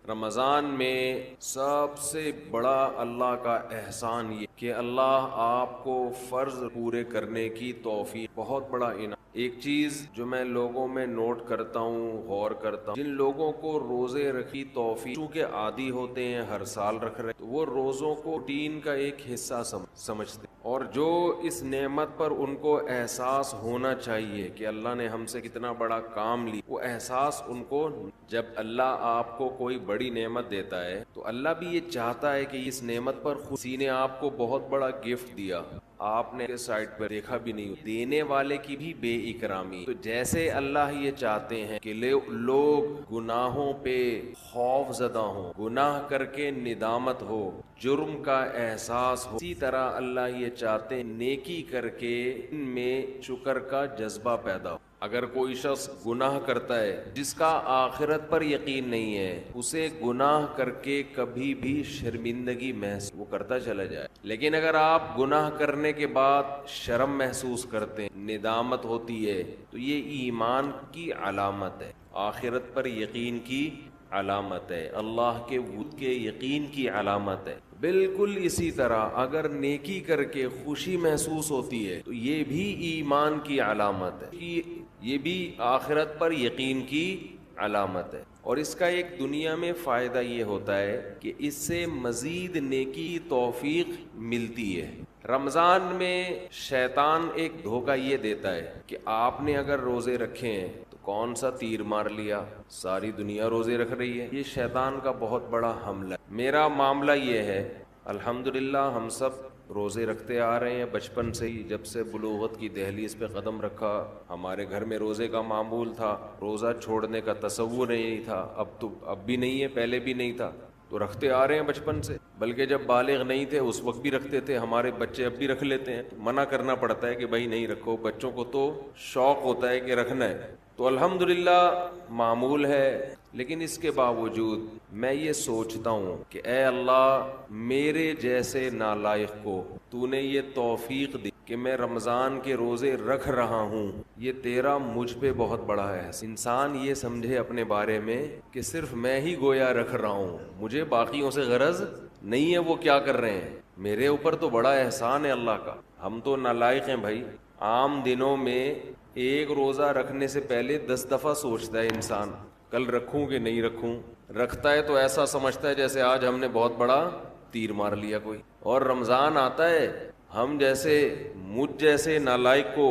رمضان میں سب سے بڑا اللہ کا احسان یہ کہ اللہ آپ کو فرض پورے کرنے کی توفیق، بہت بڑا انعام۔ ایک چیز جو میں لوگوں میں نوٹ کرتا ہوں، غور کرتا ہوں، جن لوگوں کو روزے رکھی توفیق چونکہ عادی ہوتے ہیں، ہر سال رکھ رہے ہیں، تو وہ روزوں کو روٹین کا ایک حصہ سمجھتے ہیں، اور جو اس نعمت پر ان کو احساس ہونا چاہیے کہ اللہ نے ہم سے کتنا بڑا کام لی، وہ احساس ان کو، جب اللہ آپ کو کوئی بڑی نعمت دیتا ہے تو اللہ بھی یہ چاہتا ہے کہ اس نعمت پر کسی نے آپ کو بہت بڑا گفٹ دیا، آپ نے سائٹ پر دیکھا بھی نہیں، دینے والے کی بھی بے اکرامی۔ تو جیسے اللہ یہ چاہتے ہیں کہ لوگ گناہوں پہ خوف زدہ ہوں، گناہ کر کے ندامت ہو، جرم کا احساس ہو، اسی طرح اللہ یہ چاہتے ہیں نیکی کر کے ان میں شکر کا جذبہ پیدا ہو۔ اگر کوئی شخص گناہ کرتا ہے جس کا آخرت پر یقین نہیں ہے، اسے گناہ کر کے کبھی بھی شرمندگی محسوس وہ کرتا چلا جائے، لیکن اگر آپ گناہ کرنے کے بعد شرم محسوس کرتے ہیں، ندامت ہوتی ہے، تو یہ ایمان کی علامت ہے، آخرت پر یقین کی علامت ہے، اللہ کے وجود کے یقین کی علامت ہے۔ بالکل اسی طرح اگر نیکی کر کے خوشی محسوس ہوتی ہے تو یہ بھی ایمان کی علامت ہے، یہ بھی آخرت پر یقین کی علامت ہے۔ اور اس کا ایک دنیا میں فائدہ یہ ہوتا ہے کہ اس سے مزید نیکی کی توفیق ملتی ہے۔ رمضان میں شیطان ایک دھوکہ یہ دیتا ہے کہ آپ نے اگر روزے رکھے ہیں تو کون سا تیر مار لیا، ساری دنیا روزے رکھ رہی ہے، یہ شیطان کا بہت بڑا حملہ ہے۔ میرا معاملہ یہ ہے، الحمدللہ ہم سب روزے رکھتے آ رہے ہیں بچپن سے ہی، جب سے بلوغت کی دہلیز پہ قدم رکھا ہمارے گھر میں روزے کا معمول تھا، روزہ چھوڑنے کا تصور نہیں تھا، اب بھی نہیں ہے، پہلے بھی نہیں تھا، تو رکھتے آ رہے ہیں بچپن سے، بلکہ جب بالغ نہیں تھے اس وقت بھی رکھتے تھے، ہمارے بچے اب بھی رکھ لیتے ہیں، منع کرنا پڑتا ہے کہ بھائی نہیں رکھو، بچوں کو تو شوق ہوتا ہے کہ رکھنا ہے، تو الحمدللہ معمول ہے۔ لیکن اس کے باوجود میں یہ سوچتا ہوں کہ اے اللہ، میرے جیسے نالائق کو تو نے یہ توفیق دی کہ میں رمضان کے روزے رکھ رہا ہوں، یہ تیرا مجھ پہ بہت بڑا ہے۔ انسان یہ سمجھے اپنے بارے میں کہ صرف میں ہی گویا رکھ رہا ہوں، مجھے باقیوں سے غرض نہیں ہے وہ کیا کر رہے ہیں، میرے اوپر تو بڑا احسان ہے اللہ کا۔ ہم تو نالائق ہیں بھائی، عام دنوں میں ایک روزہ رکھنے سے پہلے 10 دفعہ سوچتا ہے انسان کل رکھوں کہ نہیں رکھوں، رکھتا ہے تو ایسا سمجھتا ہے جیسے آج ہم نے بہت بڑا تیر مار لیا کوئی، اور رمضان آتا ہے ہم جیسے مجھ جیسے نالائق کو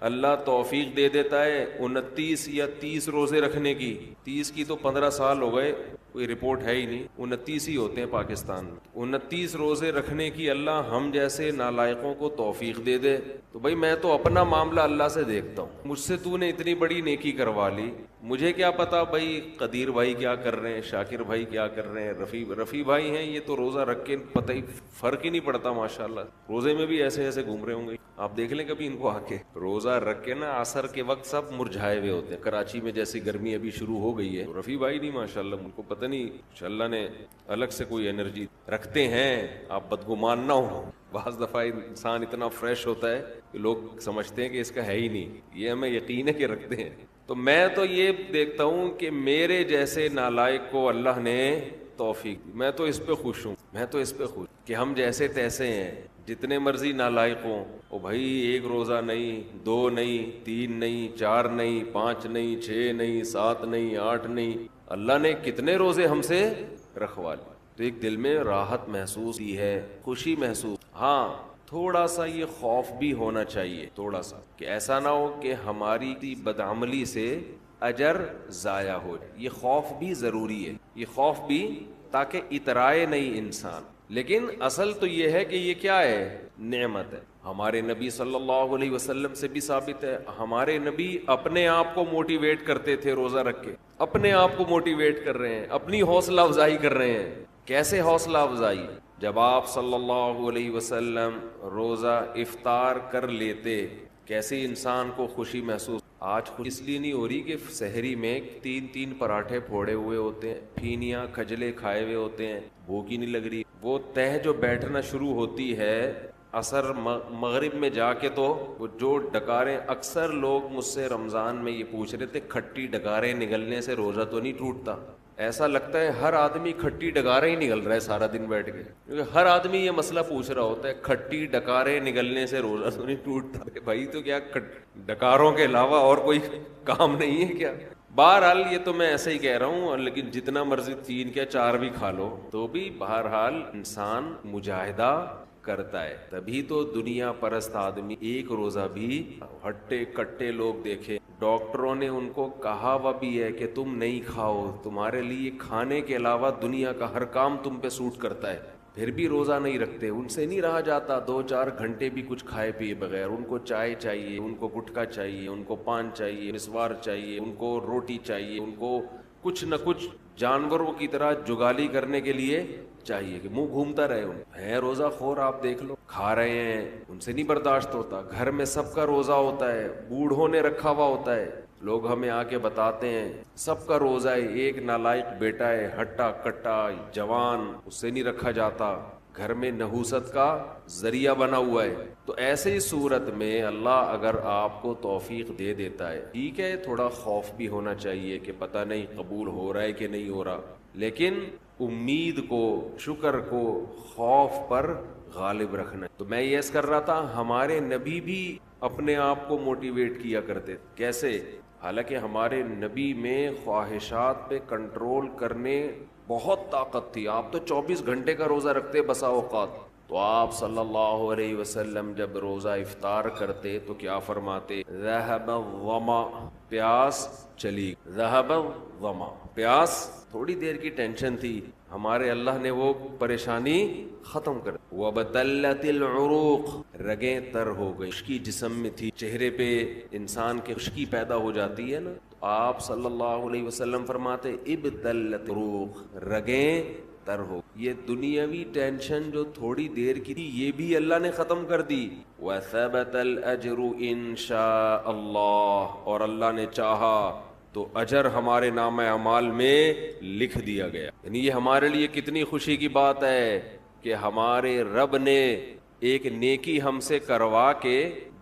اللہ توفیق دے دیتا ہے 29 یا 30 روزے رکھنے کی، 30 کی تو 15 سال ہو گئے، کوئی رپورٹ ہے ہی نہیں، 29 ہی ہوتے ہیں پاکستان میں، 29 روزے رکھنے کی اللہ ہم جیسے نالائقوں کو توفیق دے دے، تو بھائی میں تو اپنا معاملہ اللہ سے دیکھتا ہوں، مجھ سے تو نے اتنی بڑی نیکی کروا لی، مجھے کیا پتا بھائی قدیر بھائی کیا کر رہے ہیں، شاکر بھائی کیا کر رہے ہیں، رفیع بھائی ہیں، یہ تو روزہ رکھ کے پتہ ہی فرق ہی نہیں پڑتا ماشاءاللہ، روزے میں بھی ایسے ایسے گھوم رہے ہوں گے، آپ دیکھ لیں کبھی ان کو آ کے، روزہ رکھ کے نا عصر کے وقت سب مرجھائے ہوئے ہوتے ہیں، کراچی میں جیسی گرمی ابھی شروع ہو گئی ہے، رفیع بھائی نہیں ماشاءاللہ، ان کو پتہ نہیں اللہ نے الگ سے کوئی انرجی رکھتے ہیں، آپ بدگمان نہ ہو، بعض دفعہ انسان اتنا فریش ہوتا ہے کہ لوگ سمجھتے ہیں کہ اس کا ہے ہی نہیں، یہ ہمیں یقین ہے کہ رکھتے ہیں۔ تو میں تو یہ دیکھتا ہوں کہ میرے جیسے نالائق کو اللہ نے توفیق، میں تو اس پہ خوش ہوں، میں تو اس پہ خوش کہ ہم جیسے تیسے ہیں، جتنے مرضی نالائق ہوں، او بھائی ایک روزہ نہیں، 2 نہیں، 3 نہیں، 4 نہیں، 5 نہیں، 6 نہیں، 7 نہیں، 8 نہیں، اللہ نے کتنے روزے ہم سے رکھوا لی، تو ایک دل میں راحت محسوس کی ہے، خوشی محسوس، ہاں تھوڑا سا یہ خوف بھی ہونا چاہیے، تھوڑا سا، کہ ایسا نہ ہو کہ ہماری بدعملی سے اجر ضائع ہو جائے، یہ خوف بھی ضروری ہے، یہ خوف بھی تاکہ اترائے نہیں انسان، لیکن اصل تو یہ ہے کہ یہ کیا ہے، نعمت ہے۔ ہمارے نبی صلی اللہ علیہ وسلم سے بھی ثابت ہے، ہمارے نبی اپنے آپ کو موٹیویٹ کرتے تھے روزہ رکھ کے، اپنے آپ کو موٹیویٹ کر رہے ہیں، اپنی حوصلہ افزائی کر رہے ہیں۔ کیسے حوصلہ افزائی؟ جب آپ صلی اللہ علیہ وسلم روزہ افطار کر لیتے، کیسے انسان کو خوشی محسوس، آج خوشی اس لیے نہیں ہو رہی کہ سحری میں 3 پراٹھے پھوڑے ہوئے ہوتے ہیں، پھینیاں کھجلے کھائے ہوئے ہوتے ہیں، بھوک ہی نہیں لگ رہی، وہ تہ جو بیٹھنا شروع ہوتی ہے عصر مغرب میں جا کے، تو وہ جو ڈکاریں، اکثر لوگ مجھ سے رمضان میں یہ پوچھ رہے تھے کھٹی ڈکاریں نگلنے سے روزہ تو نہیں ٹوٹتا؟ ایسا لگتا ہے ہر آدمی کھٹی ڈکارے ہی نگل رہا ہے سارا دن بیٹھ کے، کیونکہ ہر آدمی یہ مسئلہ پوچھ رہا ہوتا ہے کھٹی ڈکارے نگلنے سے روزہ تو نہیں ٹوٹتا؟ بھائی تو کیا ڈکاروں کے علاوہ اور کوئی کام نہیں ہے کیا؟ بہرحال یہ تو میں ایسے ہی کہہ رہا ہوں، لیکن جتنا مرضی 3 کیا 4 بھی کھا لو تو بھی بہرحال انسان مجاہدہ کرتا ہے. تبھی تو دنیا پرست آدمی ایک روزہ بھی، ہٹے کٹے لوگ دیکھے، ڈاکٹروں نے ان کو کہا ہوا بھی ہے کہ تم نہیں کھاؤ، تمہارے لیے کھانے کے علاوہ دنیا کا ہر کام تم پہ سوٹ کرتا ہے، پھر بھی روزہ نہیں رکھتے. ان سے نہیں رہا جاتا 2-4 گھنٹے بھی کچھ کھائے پیے بغیر. ان کو چائے چاہیے، ان کو گٹکا چاہیے، ان کو پان چاہیے، مسوار چاہیے، ان کو روٹی چاہیے، ان کو کچھ نہ کچھ جانوروں کی طرح جگالی کرنے کے لیے چاہیے کہ منہ گھومتا رہے. ہیں روزہ خور آپ دیکھ لو، کھا رہے ہیں، ان سے نہیں برداشت ہوتا. گھر میں سب کا روزہ ہوتا ہے، بوڑھوں نے رکھا ہوا ہوتا ہے، لوگ ہمیں آ کے بتاتے ہیں سب کا روزہ ہے، ایک نالائق بیٹا ہے ہٹا کٹا جوان، اس سے نہیں رکھا جاتا، گھر میں نحوست کا ذریعہ بنا ہوا ہے. تو ایسے ہی صورت میں اللہ اگر آپ کو توفیق دے دیتا ہے، ٹھیک ہے تھوڑا خوف بھی ہونا چاہیے کہ پتہ نہیں قبول ہو رہا ہے کہ نہیں ہو رہا، لیکن امید کو، شکر کو خوف پر غالب رکھنا. تو میں یہ کر رہا تھا ہمارے نبی بھی اپنے آپ کو موٹیویٹ کیا کرتے. کیسے؟ حالانکہ ہمارے نبی میں خواہشات پہ کنٹرول کرنے بہت طاقت تھی. آپ تو 24 گھنٹے کا روزہ رکھتے بسا اوقات. تو آپ صلی اللہ علیہ وسلم جب روزہ افطار کرتے تو کیا فرماتے؟ ذہب الظما، پیاس چلی، ذہب الظما، پیاس تھوڑی دیر کی ٹینشن تھی، ہمارے اللہ نے وہ پریشانی ختم کر. وَبَتَلَّتِ الْعُرُوقُ، رگیں تر ہو گئی، خشکی جسم میں تھی، چہرے پہ انسان کی خشکی پیدا ہو جاتی ہے نا. تو آپ صلی اللہ علیہ وسلم فرماتے ابتلت العروق، رگیں تر ہو. یہ دنیاوی ٹینشن جو تھوڑی دیر کی تھی یہ بھی اللہ نے ختم کر دی. وَثَبَتَ الْأَجْرُ إِن شَاءَ اللَّهُ، اور اللہ نے چاہا تو اجر ہمارے نامہ اعمال میں لکھ دیا گیا. یعنی یہ ہمارے لیے کتنی خوشی کی بات ہے کہ ہمارے رب نے ایک نیکی ہم سے کروا کے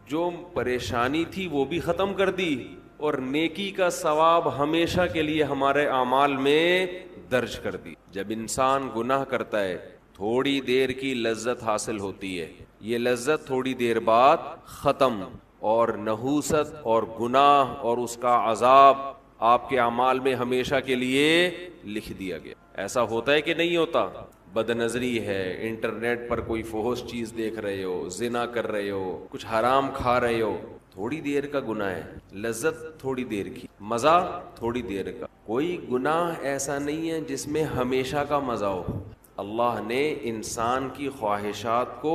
جو پریشانی تھی وہ بھی ختم کر دی، اور نیکی کا ثواب ہمیشہ کے لیے ہمارے اعمال میں درج کر دی. جب انسان گناہ کرتا ہے تھوڑی دیر کی لذت حاصل ہوتی ہے، یہ لذت تھوڑی دیر بعد ختم، اور نحوست اور گناہ اور اس کا عذاب آپ کے اعمال میں ہمیشہ کے لیے لکھ دیا گیا. ایسا ہوتا ہے کہ نہیں ہوتا؟ بد نظری ہے، انٹرنیٹ پر کوئی فحش چیز دیکھ رہے ہو، زنا کر رہے ہو، کچھ حرام کھا رہے ہو، تھوڑی دیر کا گناہ ہے، لذت تھوڑی دیر کی، مزہ تھوڑی دیر کا. کوئی گناہ ایسا نہیں ہے جس میں ہمیشہ کا مزہ ہو. اللہ نے انسان کی خواہشات کو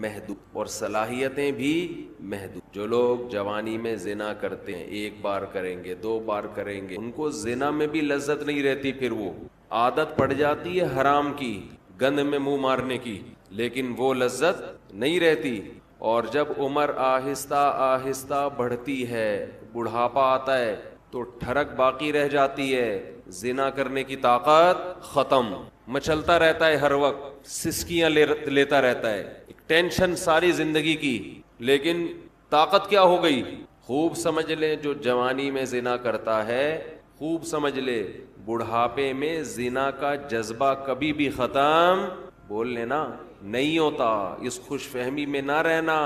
محدود اور صلاحیتیں بھی محدود. جو لوگ جوانی میں زنا کرتے ہیں، 1 بار کریں گے، 2 بار کریں گے، ان کو زنا میں بھی لذت نہیں رہتی، پھر وہ عادت پڑ جاتی ہے حرام کی، گند میں منہ مارنے کی، لیکن وہ لذت نہیں رہتی. اور جب عمر آہستہ آہستہ بڑھتی ہے، بڑھاپا آتا ہے، تو ٹھڑک باقی رہ جاتی ہے، زنا کرنے کی طاقت ختم، مچلتا رہتا ہے، ہر وقت سسکیاں لیتا رہتا ہے، ٹینشن ساری زندگی کی، لیکن طاقت کیا ہو گئی؟ خوب سمجھ لے جو جوانی میں زنا کرتا ہے، خوب سمجھ لے بڑھاپے میں زنا کا جذبہ کبھی بھی ختم، بول لینا، نہیں ہوتا. اس خوش فہمی میں نہ رہنا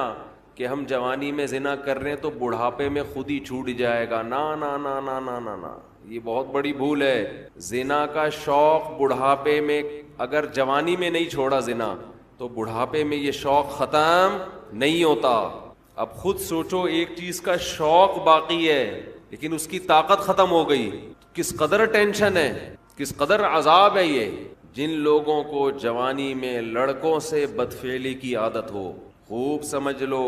کہ ہم جوانی میں زنا کر رہے ہیں تو بڑھاپے میں خود ہی چھوٹ جائے گا. نا نا نا نا نا نا نا، یہ بہت بڑی بھول ہے. زنا کا شوق بڑھاپے میں، اگر جوانی میں نہیں چھوڑا زنا تو بڑھاپے میں یہ شوق ختم نہیں ہوتا. اب خود سوچو، ایک چیز کا شوق باقی ہے لیکن اس کی طاقت ختم ہو گئی، کس قدر ٹینشن ہے، کس قدر عذاب ہے یہ. جن لوگوں کو جوانی میں لڑکوں سے بدفعلی کی عادت ہو، خوب سمجھ لو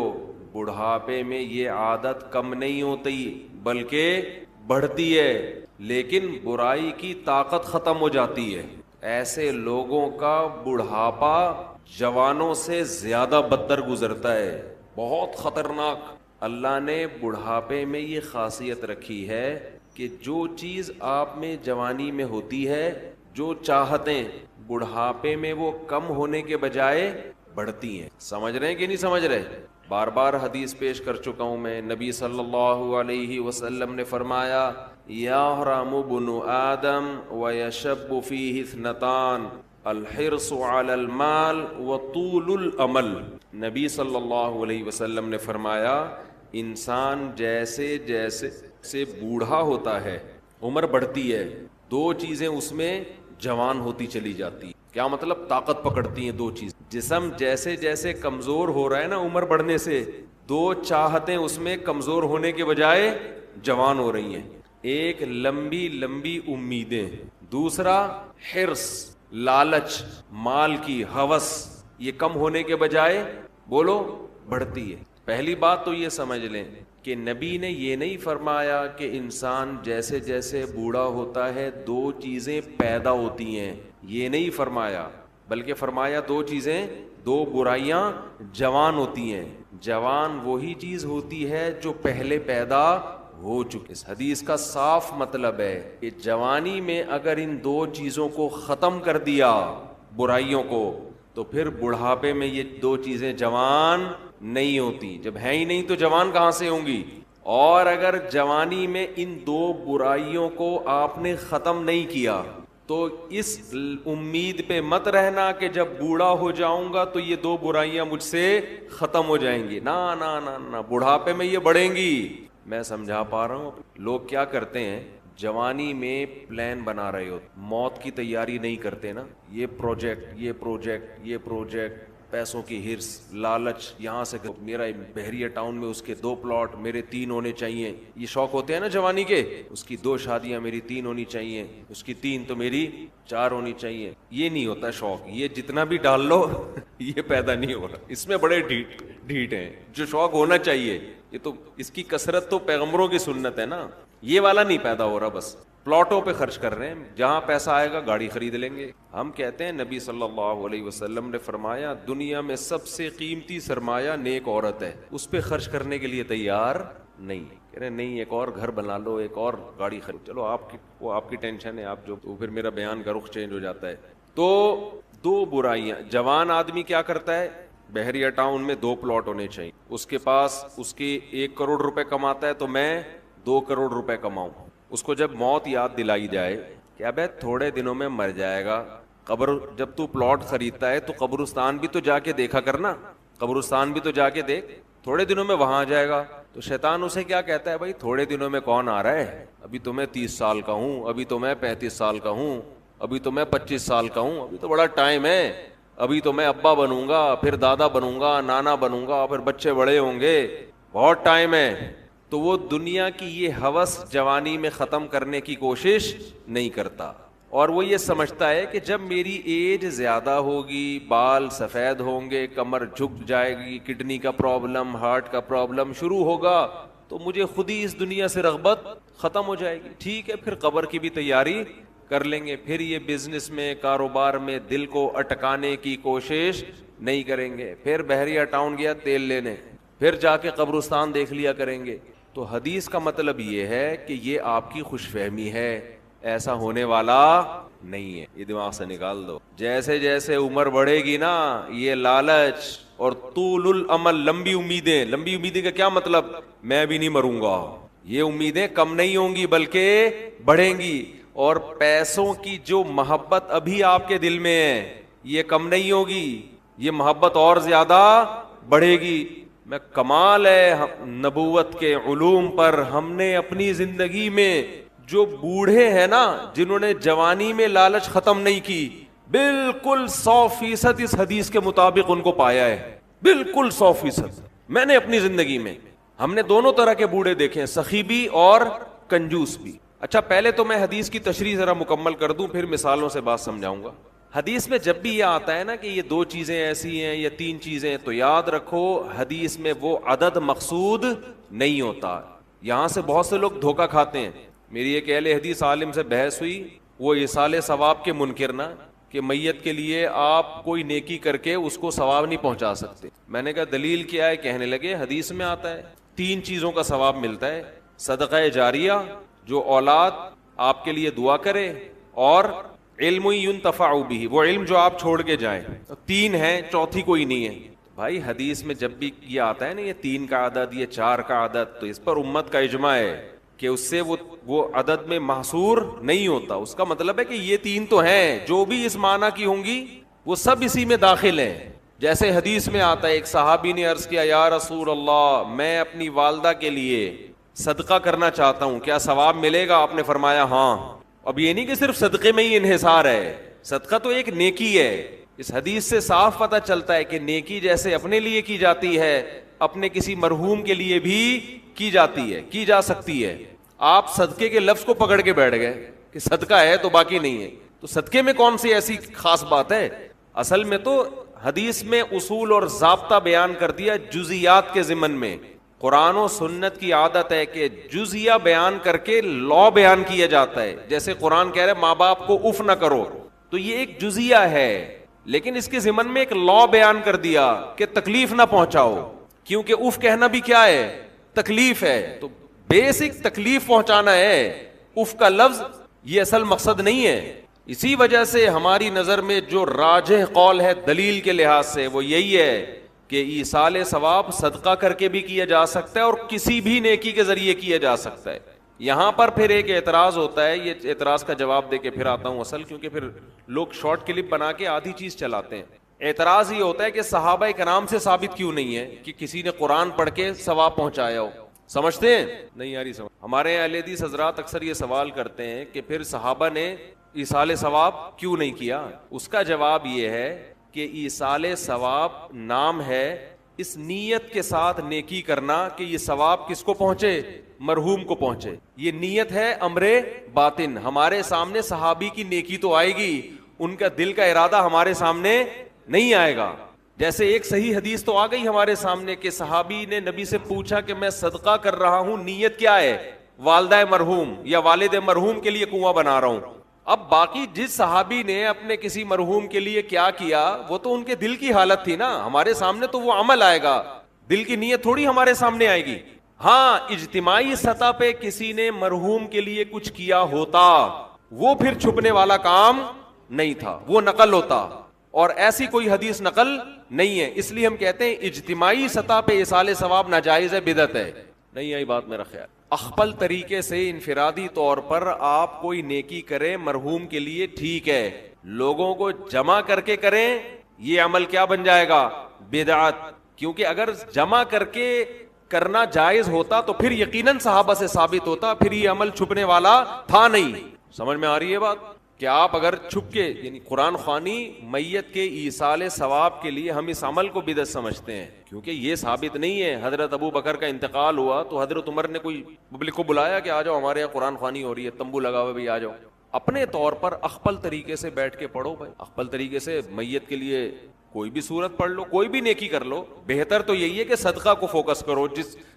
بڑھاپے میں یہ عادت کم نہیں ہوتی بلکہ بڑھتی ہے، لیکن برائی کی طاقت ختم ہو جاتی ہے. ایسے لوگوں کا بڑھاپا جوانوں سے زیادہ بدتر گزرتا ہے، بہت خطرناک. اللہ نے بڑھاپے میں یہ خاصیت رکھی ہے کہ جو چیز آپ میں جوانی میں ہوتی ہے، جو چاہتیں بڑھاپے میں وہ کم ہونے کے بجائے بڑھتی ہیں. سمجھ رہے ہیں کہ نہیں سمجھ رہے؟ بار بار حدیث پیش کر چکا ہوں میں. نبی صلی اللہ علیہ وسلم نے فرمایا یحرم ابن آدم ویشب فیہ اثنتان الحرص علی المال وطول الامل. نبی صلی اللہ علیہ وسلم نے فرمایا انسان جیسے جیسے سے بوڑھا ہوتا ہے، عمر بڑھتی ہے، دو چیزیں اس میں جوان ہوتی چلی جاتی. کیا مطلب؟ طاقت پکڑتی ہیں دو چیز. جسم جیسے جیسے کمزور ہو رہا ہے نا عمر بڑھنے سے، دو چاہتیں اس میں کمزور ہونے کے بجائے جوان ہو رہی ہیں. ایک لمبی لمبی امیدیں، دوسرا حرص، لالچ، مال کی ہوس، یہ کم ہونے کے بجائے بولو بڑھتی ہے. پہلی بات تو یہ سمجھ لیں کہ نبی نے یہ نہیں فرمایا کہ انسان جیسے جیسے بوڑھا ہوتا ہے دو چیزیں پیدا ہوتی ہیں، یہ نہیں فرمایا، بلکہ فرمایا دو چیزیں، دو برائیاں جوان ہوتی ہیں. جوان وہی چیز ہوتی ہے جو پہلے پیدا ہو چکی. اس حدیث کا صاف مطلب ہے کہ جوانی میں اگر ان دو چیزوں کو ختم کر دیا، برائیوں کو، تو پھر بڑھاپے میں یہ دو چیزیں جوان نہیں ہوتی. جب ہیں ہی نہیں تو جوان کہاں سے ہوں گی؟ اور اگر جوانی میں ان دو برائیوں کو آپ نے ختم نہیں کیا تو اس امید پہ مت رہنا کہ جب بوڑھا ہو جاؤں گا تو یہ دو برائیاں مجھ سے ختم ہو جائیں گی. نا نا نا نا، بڑھاپے میں یہ بڑھیں گی. میں سمجھا پا رہا ہوں. لوگ کیا کرتے ہیں، جوانی میں پلان بنا رہے ہو، موت کی تیاری نہیں کرتے نا. یہ پروجیکٹ، یہ پروجیکٹ، یہ پروجیکٹ، پیسوں کی ہرس، لالچ، یہاں سے میرا بحریہ ٹاؤن میں اس کے 2 پلاٹ، میرے 3 ہونے چاہیے. یہ شوق ہوتے ہیں نا جوانی کے. اس کی 2 شادیاں، میری 3 ہونی چاہیے، اس کی 3 تو میری 4 ہونی چاہیے. یہ نہیں ہوتا شوق. یہ جتنا بھی ڈال لو یہ پیدا نہیں ہو رہا. اس میں بڑے ڈھیٹ ہیں. جو شوق ہونا چاہیے، یہ تو اس کی کثرت تو پیغمبروں کی سنت ہے نا. یہ والا نہیں پیدا ہو رہا. بس پلاٹوں پہ خرچ کر رہے ہیں، جہاں پیسہ آئے گا گاڑی خرید لیں گے. ہم کہتے ہیں نبی صلی اللہ علیہ وسلم نے فرمایا دنیا میں سب سے قیمتی سرمایہ نیک عورت ہے. اس پہ خرچ کرنے کے لیے تیار نہیں. کہہ رہے نہیں ایک اور گھر بنا لو، ایک اور گاڑی خرید. چلو آپ کی ٹینشن ہے، آپ جو تو پھر میرا بیان کا رخ چینج ہو جاتا ہے. تو دو برائیاں. جوان آدمی کیا کرتا ہے، بحریہ ٹاؤن میں 2 پلاٹ ہونے چاہیے. اس کے پاس اس کے 1 کروڑ روپے کماتا ہے تو میں 2 کروڑ روپے کماؤں. اس کو جب موت یاد دلائی جائے کہ ابے تھوڑے دنوں میں مر جائے گا، قبر جب تو پلاٹ خریدتا ہے تو قبرستان بھی تو جا کے دیکھا کرنا. قبرستان بھی تو جا کے دیکھ، تھوڑے دنوں میں وہاں جائے گا. تو شیطان اسے کیا کہتا ہے، بھائی تھوڑے دنوں میں کون آ رہا ہے، ابھی تو میں 30 سال کا ہوں، ابھی تو میں 35 سال کا ہوں، ابھی تو میں 25 سال کا ہوں، ابھی تو بڑا ٹائم ہے، ابھی تو میں ابا بنوں گا، پھر دادا بنوں گا، نانا بنوں گا، پھر بچے بڑے ہوں گے، بہت ٹائم ہے. تو وہ دنیا کی یہ ہوس جوانی میں ختم کرنے کی کوشش نہیں کرتا. اور وہ یہ سمجھتا ہے کہ جب میری ایج زیادہ ہوگی، بال سفید ہوں گے، کمر جھک جائے گی، کڈنی کا پرابلم، ہارٹ کا پرابلم شروع ہوگا تو مجھے خود ہی اس دنیا سے رغبت ختم ہو جائے گی. ٹھیک ہے، پھر قبر کی بھی تیاری کر لیں گے. پھر یہ بزنس میں، کاروبار میں دل کو اٹکانے کی کوشش نہیں کریں گے. پھر بحریہ ٹاؤن گیا تیل لینے، پھر جا کے قبرستان دیکھ لیا کریں گے. تو حدیث کا مطلب یہ ہے کہ یہ آپ کی خوش فہمی ہے، ایسا ہونے والا نہیں ہے. یہ دماغ سے نکال دو. جیسے جیسے عمر بڑھے گی نا، یہ لالچ اور طول الامل، لمبی امیدیں. لمبی امیدیں کا کیا مطلب، میں بھی نہیں مروں گا، یہ امیدیں کم نہیں ہوں گی بلکہ بڑھیں گی. اور پیسوں کی جو محبت ابھی آپ کے دل میں ہے یہ کم نہیں ہوگی، یہ محبت اور زیادہ بڑھے گی. میں کمال ہے نبوت کے علوم پر، ہم نے اپنی زندگی میں جو بوڑھے ہیں نا جنہوں نے جوانی میں لالچ ختم نہیں کی، بالکل 100% اس حدیث کے مطابق ان کو پایا ہے. بالکل 100%. میں نے اپنی زندگی میں، ہم نے دونوں طرح کے بوڑھے دیکھے ہیں، سخی بھی اور کنجوس بھی. اچھا پہلے تو میں حدیث کی تشریح ذرا مکمل کر دوں، پھر مثالوں سے بات سمجھاؤں گا. حدیث میں جب بھی یہ آتا ہے نا کہ یہ 2 چیزیں ایسی ہیں یا 3 چیزیں، تو یاد رکھو حدیث میں وہ عدد مقصود نہیں ہوتا. یہاں سے بہت سے لوگ دھوکہ کھاتے ہیں. میری ایک اہل حدیث عالم سے بحث ہوئی، وہ ایصال ثواب کے منکر نا، کہ میت کے لیے آپ کوئی نیکی کر کے اس کو ثواب نہیں پہنچا سکتے. میں نے کہا دلیل کیا ہے؟ کہنے لگے حدیث میں آتا ہے 3 چیزوں کا ثواب ملتا ہے، صدقہ جاریہ، جو اولاد آپ کے لیے دعا کرے، اور علم ينتفع به، وہ علم جو آپ چھوڑ کے جائیں. 3 ہیں، چوتھی کوئی نہیں ہے. بھائی حدیث میں جب بھی یہ آتا ہے نا یہ 3 کا عدد، یہ 4 کا عدد، تو اس پر امت کا اجماع ہے کہ اس سے وہ عدد میں محصور نہیں ہوتا. اس کا مطلب ہے کہ یہ 3 تو ہیں, جو بھی اس معنی کی ہوں گی وہ سب اسی میں داخل ہیں. جیسے حدیث میں آتا ہے, ایک صحابی نے عرض کیا, یا رسول اللہ میں اپنی والدہ کے لیے صدقہ کرنا چاہتا ہوں, کیا ثواب ملے گا؟ آپ نے فرمایا ہاں. اب یہ نہیں کہ صرف صدقے میں ہی انحصار ہے, صدقہ تو ایک نیکی ہے. اس حدیث سے صاف پتہ چلتا ہے کہ نیکی جیسے اپنے لیے کی جاتی ہے, اپنے کسی مرحوم کے لیے بھی کی جاتی ہے, کی جا سکتی ہے. آپ صدقے کے لفظ کو پکڑ کے بیٹھ گئے کہ صدقہ ہے تو باقی نہیں ہے, تو صدقے میں کون سی ایسی خاص بات ہے؟ اصل میں تو حدیث میں اصول اور ضابطہ بیان کر دیا جزیات کے ضمن میں. قرآن و سنت کی عادت ہے کہ جزیہ بیان کر کے لا بیان کیا جاتا ہے. جیسے قرآن کہہ رہے ماں باپ کو اف نہ کرو, تو یہ ایک جزیہ ہے, لیکن اس کے ضمن میں ایک لا بیان کر دیا کہ تکلیف نہ پہنچاؤ, کیونکہ اف کہنا بھی کیا ہے؟ تکلیف ہے. تو بیسک تکلیف پہنچانا ہے, اف کا لفظ یہ اصل مقصد نہیں ہے. اسی وجہ سے ہماری نظر میں جو راجح قول ہے دلیل کے لحاظ سے وہ یہی ہے کہ ایصال ثواب صدقہ کر کے بھی کیا جا سکتا ہے اور کسی بھی نیکی کے ذریعے کیا جا سکتا ہے. یہاں پر پھر ایک اعتراض ہوتا ہے, یہ اعتراض کا جواب دے کے پھر آتا ہوں اصل, کیونکہ پھر لوگ شارٹ کلپ بنا کے آدھی چیز چلاتے ہیں. اعتراض یہ ہوتا ہے کہ صحابہ کرام سے ثابت کیوں نہیں ہے کہ کسی نے قرآن پڑھ کے ثواب پہنچایا ہو. سمجھتے ہیں نہیں یاری سمجھ. ہمارے اہل حدیث حضرات اکثر یہ سوال کرتے ہیں کہ پھر صحابہ نے ایصال ثواب کیوں نہیں کیا. اس کا جواب یہ ہے کہ ایصال ثواب نام ہے اس نیت کے ساتھ نیکی کرنا کہ یہ ثواب کس کو پہنچے؟ مرحوم کو پہنچے. یہ نیت ہے امر باطن. ہمارے سامنے صحابی کی نیکی تو آئے گی, ان کا دل کا ارادہ ہمارے سامنے نہیں آئے گا. جیسے ایک صحیح حدیث تو آ گئی ہمارے سامنے کہ صحابی نے نبی سے پوچھا کہ میں صدقہ کر رہا ہوں, نیت کیا ہے؟ والدہ مرحوم یا والد مرحوم کے لیے کنواں بنا رہا ہوں. اب باقی جس صحابی نے اپنے کسی مرحوم کے لیے کیا کیا وہ تو ان کے دل کی حالت تھی نا, ہمارے سامنے تو وہ عمل آئے گا, دل کی نیت تھوڑی ہمارے سامنے آئے گی. ہاں اجتماعی سطح پہ کسی نے مرحوم کے لیے کچھ کیا ہوتا وہ پھر چھپنے والا کام نہیں تھا, وہ نقل ہوتا, اور ایسی کوئی حدیث نقل نہیں ہے. اس لیے ہم کہتے ہیں اجتماعی سطح پہ ایصال ثواب ناجائز ہے, بدعت ہے. نہیں آئی بات میرا خیال. اخپل طریقے سے انفرادی طور پر آپ کوئی نیکی کریں مرحوم کے لیے ٹھیک ہے, لوگوں کو جمع کر کے کریں یہ عمل کیا بن جائے گا؟ بدعت. کیونکہ اگر جمع کر کے کرنا جائز ہوتا تو پھر یقیناً صحابہ سے ثابت ہوتا, پھر یہ عمل چھپنے والا تھا نہیں. سمجھ میں آ رہی ہے بات؟ کہ آپ اگر چھپ کے یعنی قرآن خوانی میت کے ایصال ثواب کے لیے ہم اس عمل کو بدعت سمجھتے ہیں, کیونکہ یہ ثابت نہیں ہے. حضرت ابو بکر کا انتقال ہوا تو حضرت عمر نے کوئی پبلک کو بلایا کہ آ جاؤ ہمارے یہاں قرآن خوانی ہو رہی ہے, تمبو لگا ہوا بھائی آ جاؤ. اپنے طور پر اخپل طریقے سے بیٹھ کے پڑھو بھائی, اخپل طریقے سے میت کے لیے کوئی بھی سورت پڑھ لو, کوئی بھی نیکی کر لو. بہتر تو یہی ہے کہ صدقہ کو فوکس کرو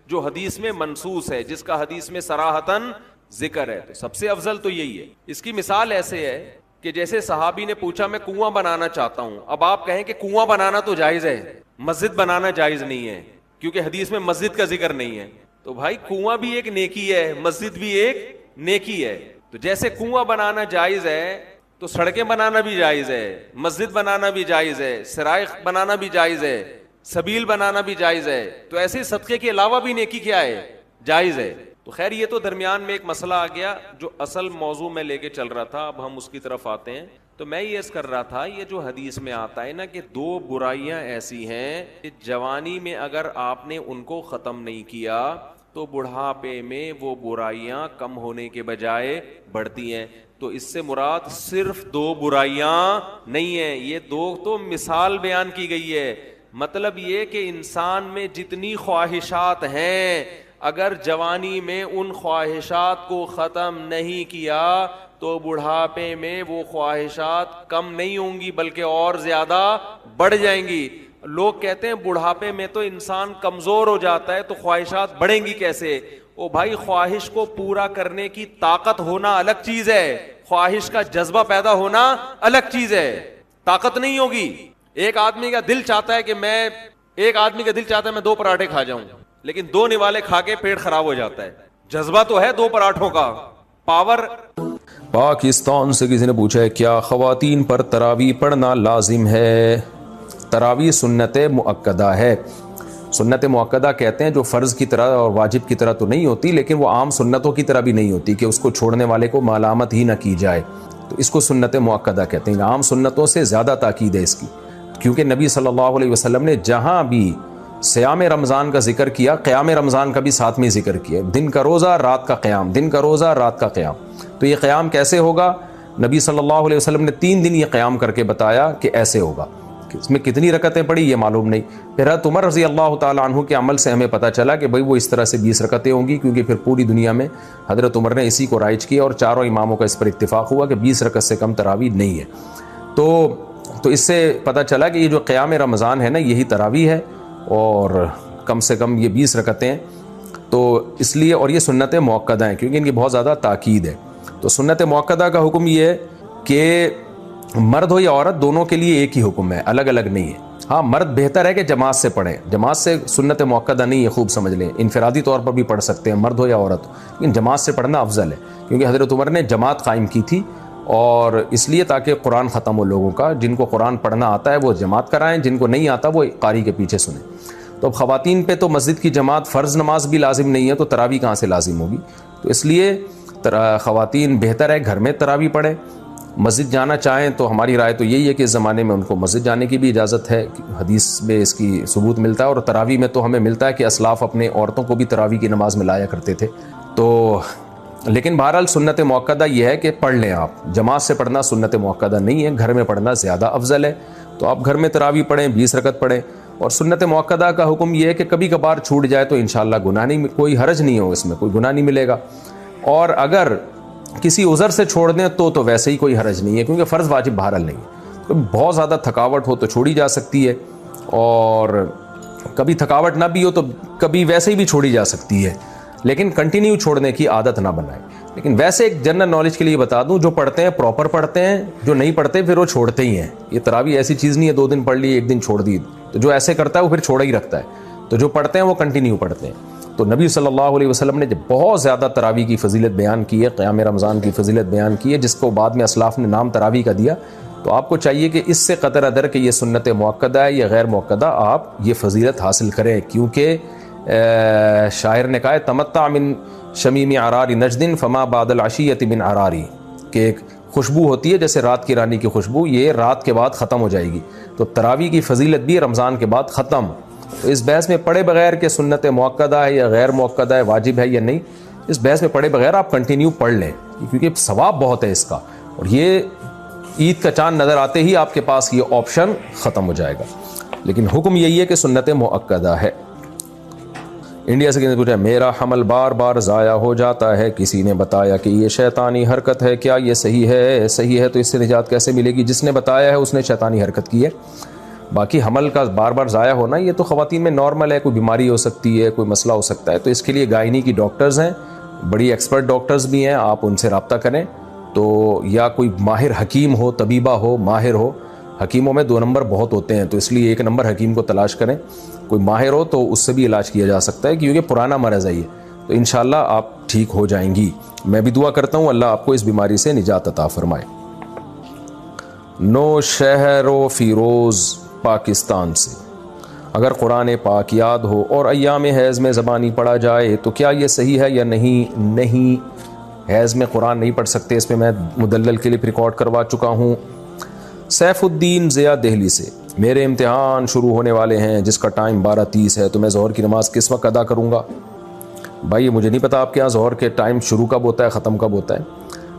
جو حدیث میں منصوص ہے, جس کا حدیث میں صراحتاً ذکر ہے, تو سب سے افضل تو یہی ہے. اس کی مثال ایسے ہے کہ جیسے صحابی نے پوچھا میں کنواں بنانا چاہتا ہوں. اب آپ کہیں کہ کنواں بنانا تو جائز ہے, مسجد بنانا جائز نہیں ہے, کیونکہ حدیث میں مسجد کا ذکر نہیں ہے. تو بھائی کنواں بھی ایک نیکی ہے, مسجد بھی ایک نیکی ہے. تو جیسے کنواں بنانا جائز ہے تو سڑکیں بنانا بھی جائز ہے, مسجد بنانا بھی جائز ہے, سرائق بنانا بھی جائز ہے, سبیل بنانا بھی جائز ہے. تو ایسے صدقے کے علاوہ بھی نیکی کیا ہے؟ جائز ہے. تو خیر یہ تو درمیان میں ایک مسئلہ آ گیا جو اصل موضوع میں لے کے چل رہا تھا, اب ہم اس کی طرف آتے ہیں. تو میں یہ عرض کر رہا تھا یہ جو حدیث میں آتا ہے نا کہ 2 برائیاں ایسی ہیں کہ جوانی میں اگر آپ نے ان کو ختم نہیں کیا تو بڑھاپے میں وہ برائیاں کم ہونے کے بجائے بڑھتی ہیں. تو اس سے مراد صرف 2 برائیاں نہیں ہیں, یہ 2 تو مثال بیان کی گئی ہے. مطلب یہ کہ انسان میں جتنی خواہشات ہیں اگر جوانی میں ان خواہشات کو ختم نہیں کیا تو بڑھاپے میں وہ خواہشات کم نہیں ہوں گی بلکہ اور زیادہ بڑھ جائیں گی. لوگ کہتے ہیں بڑھاپے میں تو انسان کمزور ہو جاتا ہے تو خواہشات بڑھیں گی کیسے؟ او بھائی خواہش کو پورا کرنے کی طاقت ہونا الگ چیز ہے, خواہش کا جذبہ پیدا ہونا الگ چیز ہے. طاقت نہیں ہوگی. ایک آدمی کا دل چاہتا ہے کہ میں 2 پراٹھے کھا جاؤں, لیکن 2 نوالے کھا کے پیٹ خراب ہو جاتا ہے. جذبہ تو ہے 2 پراٹھوں کا, پاور. پاکستان سے کسی نے پوچھا ہے کیا خواتین پر تراویح پڑھنا لازم ہے؟ تراویح سنت مؤکدہ ہے. سنت مؤکدہ کہتے ہیں جو فرض کی طرح اور واجب کی طرح تو نہیں ہوتی، لیکن وہ عام سنتوں کی طرح بھی نہیں ہوتی کہ اس کو چھوڑنے والے کو ملامت ہی نہ کی جائے، تو اس کو سنت مؤکدہ کہتے ہیں۔ عام سنتوں سے زیادہ تاکید ہے اس کی، کیونکہ نبی صلی اللہ علیہ وسلم نے جہاں بھی صیام رمضان کا ذکر کیا، قیام رمضان کا بھی ساتھ میں ذکر کیا، دن کا روزہ رات کا قیام، دن کا روزہ رات کا قیام۔ تو یہ قیام کیسے ہوگا؟ نبی صلی اللہ علیہ وسلم نے 3 دن یہ قیام کر کے بتایا کہ ایسے ہوگا۔ اس میں کتنی رکعتیں پڑھی یہ معلوم نہیں۔ پھر حضرت عمر رضی اللہ تعالیٰ عنہ کے عمل سے ہمیں پتہ چلا کہ بھئی وہ اس طرح سے 20 رکعتیں ہوں گی، کیونکہ پھر پوری دنیا میں حضرت عمر نے اسی کو رائج کیا اور چاروں اماموں کا اس پر اتفاق ہوا کہ 20 رکعت سے کم تراویح نہیں ہے۔ تو اس سے پتہ چلا کہ یہ جو قیام رمضان ہے نا، یہی تراویح ہے، اور کم سے کم یہ 20 رکعتیں ہیں۔ تو اس لیے، اور یہ سنت مؤکدہ ہیں کیونکہ ان کی بہت زیادہ تاکید ہے۔ تو سنت مؤکدہ کا حکم یہ ہے کہ مرد ہو یا عورت دونوں کے لیے ایک ہی حکم ہے، الگ الگ نہیں ہے۔ ہاں، مرد بہتر ہے کہ جماعت سے پڑھیں، جماعت سے سنت مؤکدہ نہیں ہے، خوب سمجھ لیں، انفرادی طور پر بھی پڑھ سکتے ہیں مرد ہو یا عورت، لیکن جماعت سے پڑھنا افضل ہے، کیونکہ حضرت عمر نے جماعت قائم کی تھی، اور اس لیے تاکہ قرآن ختم ہو لوگوں کا، جن کو قرآن پڑھنا آتا ہے وہ جماعت کرائیں، جن کو نہیں آتا وہ قاری کے پیچھے سنیں۔ تو اب خواتین پہ تو مسجد کی جماعت فرض نماز بھی لازم نہیں ہے، تو تراویح کہاں سے لازم ہوگی؟ تو اس لیے خواتین بہتر ہے گھر میں تراویح پڑھیں۔ مسجد جانا چاہیں تو ہماری رائے تو یہی ہے کہ اس زمانے میں ان کو مسجد جانے کی بھی اجازت ہے، حدیث میں اس کی ثبوت ملتا ہے، اور تراویح میں تو ہمیں ملتا ہے کہ اسلاف اپنے عورتوں کو بھی تراویح کی نماز میں لایا کرتے تھے۔ تو لیکن بہرحال سنت مؤکدہ یہ ہے کہ پڑھ لیں آپ، جماعت سے پڑھنا سنت مؤکدہ نہیں ہے، گھر میں پڑھنا زیادہ افضل ہے۔ تو آپ گھر میں تراویح پڑھیں، 20 رکعت پڑھیں، اور سنت مؤکدہ کا حکم یہ ہے کہ کبھی کبھار چھوٹ جائے تو انشاءاللہ گناہ نہیں، کوئی حرج نہیں ہو، اس میں کوئی گناہ نہیں ملے گا، اور اگر کسی عذر سے چھوڑ دیں تو ویسے ہی کوئی حرج نہیں ہے، کیونکہ فرض واجب بہرحال نہیں ہے۔ تو بہت زیادہ تھکاوٹ ہو تو چھوڑی جا سکتی ہے، اور کبھی تھکاوٹ نہ بھی ہو تو کبھی ویسے ہی بھی چھوڑی جا سکتی ہے، لیکن کنٹینیو چھوڑنے کی عادت نہ بنائیں۔ لیکن ویسے ایک جنرل نالج کے لیے بتا دوں، جو پڑھتے ہیں پراپر پڑھتے ہیں، جو نہیں پڑھتے پھر وہ چھوڑتے ہی ہیں۔ یہ تراویح ایسی چیز نہیں ہے 2 دن پڑھ لی 1 دن چھوڑ دی، تو جو ایسے کرتا ہے وہ پھر چھوڑا ہی رکھتا ہے۔ تو جو پڑھتے ہیں وہ کنٹینیو پڑھتے ہیں۔ تو نبی صلی اللہ علیہ وسلم نے جب بہت زیادہ تراویح کی فضیلت بیان کی ہے، قیام رمضان کی فضیلت بیان کی ہے، جس کو بعد میں اسلاف نے نام تراویح کا دیا، تو آپ کو چاہیے کہ اس سے قطر ادر کہ یہ سنت مؤکدہ ہے یا غیر مؤکدہ، آپ یہ فضیلت حاصل کریں، کیونکہ شاعر نے کہا ہے تمتع من شمیم عرار نجد فما بعد العشیۃ من عراری، کہ ایک خوشبو ہوتی ہے جیسے رات کی رانی کی خوشبو، یہ رات کے بعد ختم ہو جائے گی۔ تو تراویح کی فضیلت بھی رمضان کے بعد ختم۔ تو اس بحث میں پڑھے بغیر کہ سنت مؤکدہ ہے یا غیر مؤکدہ ہے، واجب ہے یا نہیں، اس بحث میں پڑھے بغیر آپ کنٹینیو پڑھ لیں، کیونکہ ثواب بہت ہے اس کا، اور یہ عید کا چاند نظر آتے ہی آپ کے پاس یہ آپشن ختم ہو جائے گا۔ لیکن حکم یہی ہے کہ سنت مؤکدہ ہے۔ انڈیا سے کسی نے پوچھا میرا حمل بار بار ضائع ہو جاتا ہے، کسی نے بتایا کہ یہ شیطانی حرکت ہے، کیا یہ صحیح ہے؟ صحیح ہے تو اس سے نجات کیسے ملے گی؟ جس نے بتایا ہے اس نے شیطانی حرکت کی ہے۔ باقی حمل کا بار بار ضائع ہونا یہ تو خواتین میں نارمل ہے، کوئی بیماری ہو سکتی ہے، کوئی مسئلہ ہو سکتا ہے، تو اس کے لیے گائنی کی ڈاکٹرز ہیں، بڑی ایکسپرٹ ڈاکٹرز بھی ہیں، آپ ان سے رابطہ کریں۔ تو یا کوئی ماہر حکیم ہو، طبیبہ ہو، ماہر ہو، حکیموں میں 2 نمبر بہت ہوتے ہیں، تو اس لیے 1 نمبر حکیم کو تلاش کریں، کوئی ماہر ہو تو اس سے بھی علاج کیا جا سکتا ہے، کیونکہ پرانا مرض ہے یہ، تو انشاءاللہ آپ ٹھیک ہو جائیں گی۔ میں بھی دعا کرتا ہوں اللہ آپ کو اس بیماری سے نجات عطا فرمائے۔ نو شہر و فیروز پاکستان سے، اگر قرآن پاک یاد ہو اور ایام حیض میں زبانی پڑھا جائے تو کیا یہ صحیح ہے یا نہیں؟ نہیں، حیض میں قرآن نہیں پڑھ سکتے، اس میں میں مدلل کلپ ریکارڈ کروا چکا ہوں۔ سیف الدین ضیاء دہلی سے، میرے امتحان شروع ہونے والے ہیں جس کا ٹائم 12:30 ہے، تو میں ظہر کی نماز کس وقت ادا کروں گا؟ بھائی مجھے نہیں پتا آپ کے یہاں ظہر کے ٹائم شروع کب ہوتا ہے ختم کب ہوتا ہے،